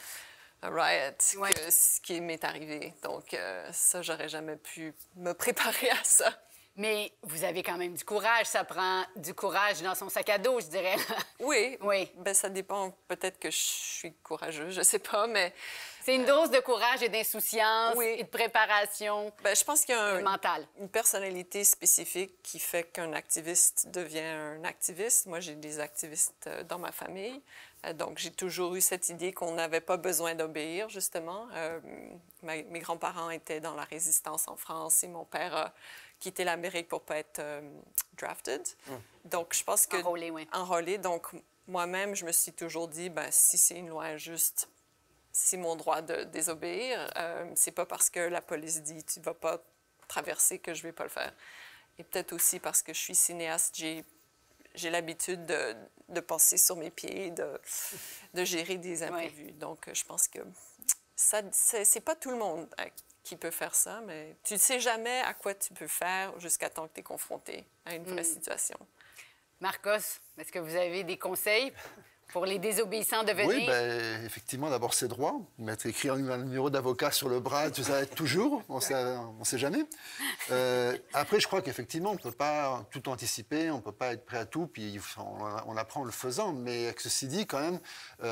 riot, ouais. Ce qui m'est arrivé. Donc, ça, j'aurais jamais pu me préparer à ça. Mais vous avez quand même du courage. Ça prend du courage dans son sac à dos, je dirais. Oui. Oui. Bien, ça dépend. Peut-être que je suis courageuse, je sais pas, mais... C'est une dose de courage et d'insouciance et de préparation. Bien, je pense qu'il y a une personnalité spécifique qui fait qu'un activiste devient un activiste. Moi, j'ai des activistes dans ma famille. Donc, j'ai toujours eu cette idée qu'on n'avait pas besoin d'obéir, justement. Mes grands-parents étaient dans la résistance en France et mon père a quitté l'Amérique pour ne pas être drafted. Donc, je pense que... Enrôlé, oui. Enrôlé. Donc, moi-même, je me suis toujours dit, bien, si c'est une loi injuste, c'est mon droit de désobéir. C'est pas parce que la police dit « tu vas pas traverser » que je vais pas le faire. Et peut-être aussi parce que je suis cinéaste, j'ai l'habitude de penser sur mes pieds, de gérer des imprévus. Donc, je pense que c'est pas tout le monde qui peut faire ça, mais tu ne sais jamais à quoi tu peux faire jusqu'à temps que tu es confronté à une vraie situation. Marcos, est-ce que vous avez des conseils pour les désobéissants de venir? Oui, bien, effectivement, d'abord ses droits. Mettre écrit un numéro d'avocat sur le bras, tout ça aide toujours, on ne sait jamais. Après, je crois qu'effectivement, on ne peut pas tout anticiper, on ne peut pas être prêt à tout, puis on apprend en le faisant. Mais ceci dit, quand même,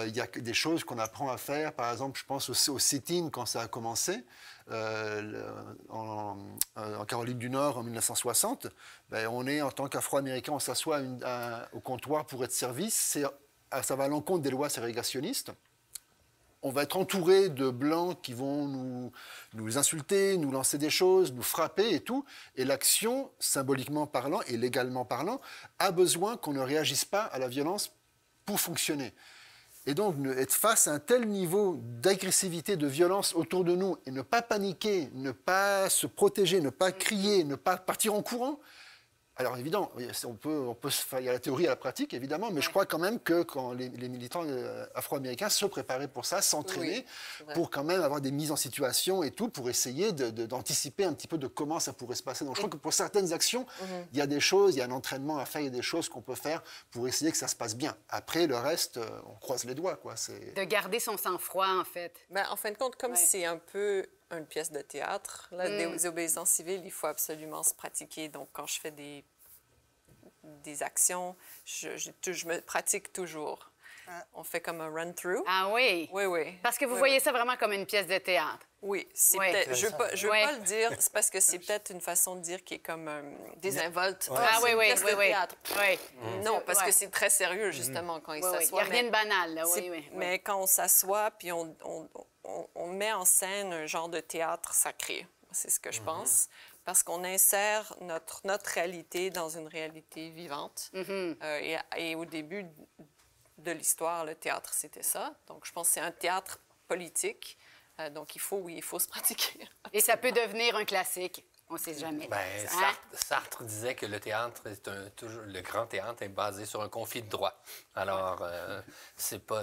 il y a des choses qu'on apprend à faire. Par exemple, je pense au sit-in quand ça a commencé. En Caroline du Nord en 1960, ben, on est en tant qu'Afro-Américain, on s'assoit au comptoir pour être servi. Ça va à l'encontre des lois ségrégationnistes. On va être entouré de Blancs qui vont nous insulter, nous lancer des choses, nous frapper et tout. Et l'action, symboliquement parlant et légalement parlant, a besoin qu'on ne réagisse pas à la violence pour fonctionner. Et donc, être face à un tel niveau d'agressivité, de violence autour de nous, et ne pas paniquer, ne pas se protéger, ne pas crier, ne pas partir en courant. Alors, évidemment, il y a la théorie et la pratique, évidemment, mais je crois quand même que quand les militants afro-américains se préparaient pour ça, s'entraînaient, pour quand même avoir des mises en situation et tout, pour essayer d'anticiper un petit peu de comment ça pourrait se passer. Donc, je crois que pour certaines actions, il y a des choses, il y a un entraînement à faire, il y a des choses qu'on peut faire pour essayer que ça se passe bien. Après, le reste, on croise les doigts, quoi. De garder son sang-froid, en fait. Bien, en fin de compte, comme c'est un peu une pièce de théâtre, la désobéissance civile, il faut absolument se pratiquer. Donc, quand je fais des actions, je me pratique toujours. On fait comme un run-through. Ah oui? Oui, oui. Parce que vous Oui, voyez oui. ça vraiment comme une pièce de théâtre. Oui, c'est Oui. peut-être. Je veux Oui. pas le dire, c'est parce que c'est peut-être une façon de dire qui est comme désinvolte. Ah oui, c'est une oui, pièce oui, de oui. théâtre. Oui. Non, parce Ouais. que c'est très sérieux, justement, quand il Oui, oui. Il n'y s'assoit. a rien de banal, là. Oui, oui, oui. Mais quand on s'assoit puis on met en scène un genre de théâtre sacré, c'est ce que je pense, parce qu'on insère notre réalité dans une réalité vivante. Et au début de l'histoire, le théâtre, c'était ça. Donc, je pense que c'est un théâtre politique. Donc, il faut se pratiquer. Et ça peut devenir un classique. On ne sait jamais. Ben, Hein? Sartre disait que le théâtre, le grand théâtre est basé sur un conflit de droit. Alors, c'est pas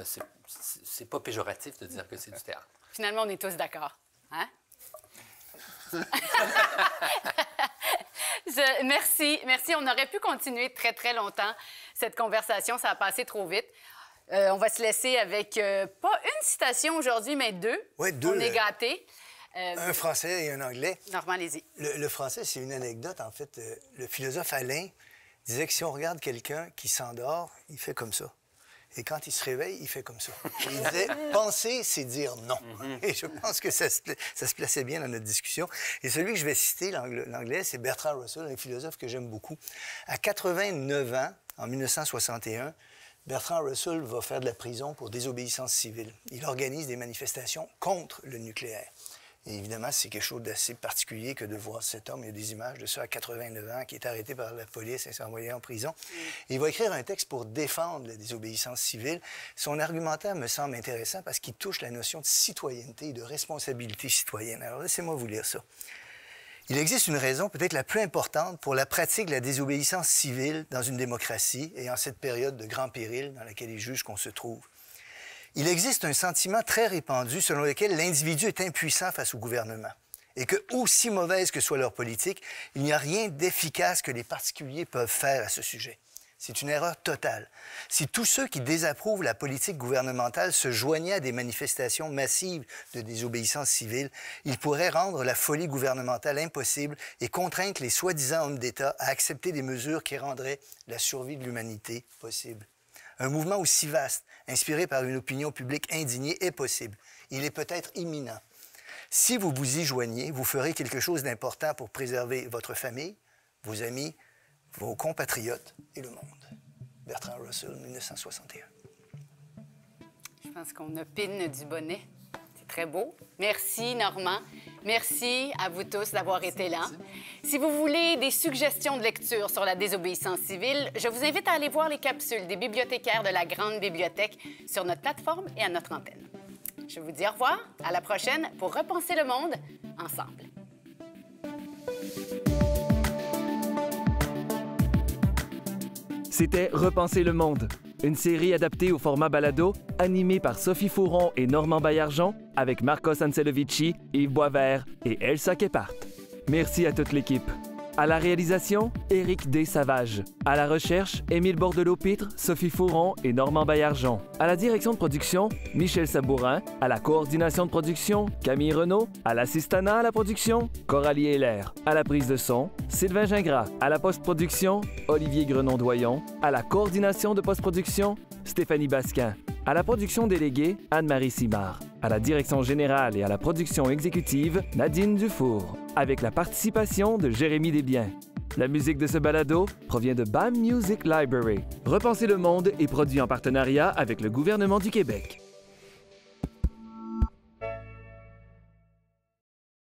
péjoratif de dire que c'est du théâtre. Finalement, on est tous d'accord. Hein? Merci. On aurait pu continuer très, très longtemps cette conversation. Ça a passé trop vite. On va se laisser avec pas une citation aujourd'hui, mais deux. Oui, deux. On est gâtés. Un français et un anglais. Normand, allez-y. Le français, c'est une anecdote. En fait, le philosophe Alain disait que si on regarde quelqu'un qui s'endort, il fait comme ça. Et quand il se réveille, il fait comme ça. Et il disait, penser, c'est dire non. Et je pense que ça se plaçait bien dans notre discussion. Et celui que je vais citer, l'anglais, c'est Bertrand Russell, un philosophe que j'aime beaucoup. À 89 ans, en 1961, Bertrand Russell va faire de la prison pour désobéissance civile. Il organise des manifestations contre le nucléaire. Et évidemment, c'est quelque chose d'assez particulier que de voir cet homme. Il y a des images de ça à 89 ans, qui est arrêté par la police et s'est envoyé en prison. Et il va écrire un texte pour défendre la désobéissance civile. Son argumentaire me semble intéressant parce qu'il touche la notion de citoyenneté et de responsabilité citoyenne. Alors, laissez-moi vous lire ça. Il existe une raison peut-être la plus importante pour la pratique de la désobéissance civile dans une démocratie et en cette période de grand péril dans laquelle il juge qu'on se trouve. Il existe un sentiment très répandu selon lequel l'individu est impuissant face au gouvernement et que, aussi mauvaise que soit leur politique, il n'y a rien d'efficace que les particuliers peuvent faire à ce sujet. C'est une erreur totale. Si tous ceux qui désapprouvent la politique gouvernementale se joignaient à des manifestations massives de désobéissance civile, ils pourraient rendre la folie gouvernementale impossible et contraindre les soi-disant hommes d'État à accepter des mesures qui rendraient la survie de l'humanité possible. Un mouvement aussi vaste, inspiré par une opinion publique indignée, est possible. Il est peut-être imminent. Si vous vous y joignez, vous ferez quelque chose d'important pour préserver votre famille, vos amis, vos compatriotes et le monde. Bertrand Russell, 1961. Je pense qu'on opine du bonnet. C'est très beau. Merci, Normand. Merci à vous tous d'avoir été là. Si vous voulez des suggestions de lecture sur la désobéissance civile, je vous invite à aller voir les capsules des bibliothécaires de la Grande Bibliothèque sur notre plateforme et à notre antenne. Je vous dis au revoir, à la prochaine pour repenser le monde ensemble. C'était Repenser le monde, une série adaptée au format balado, animée par Sophie Fouron et Normand Baillargeon, avec Marcos Ancelovici, Yves Boisvert et Elsa Kephart. Merci à toute l'équipe. À la réalisation, Éric D. Savage. À la recherche, Émile Bordelot-Pitre, Sophie Fouron et Normand Baillargeon. À la direction de production, Michel Sabourin. À la coordination de production, Camille Renaud. À l'assistanat à la production, Coralie Heller. À la prise de son, Sylvain Gingras. À la post-production, Olivier Grenon-Doyon. À la coordination de post-production, Stéphanie Basquin. À la production déléguée, Anne-Marie Simard. À la direction générale et à la production exécutive, Nadine Dufour. Avec la participation de Jérémy Desbiens. La musique de ce balado provient de BAM Music Library. Repenser le monde est produit en partenariat avec le gouvernement du Québec.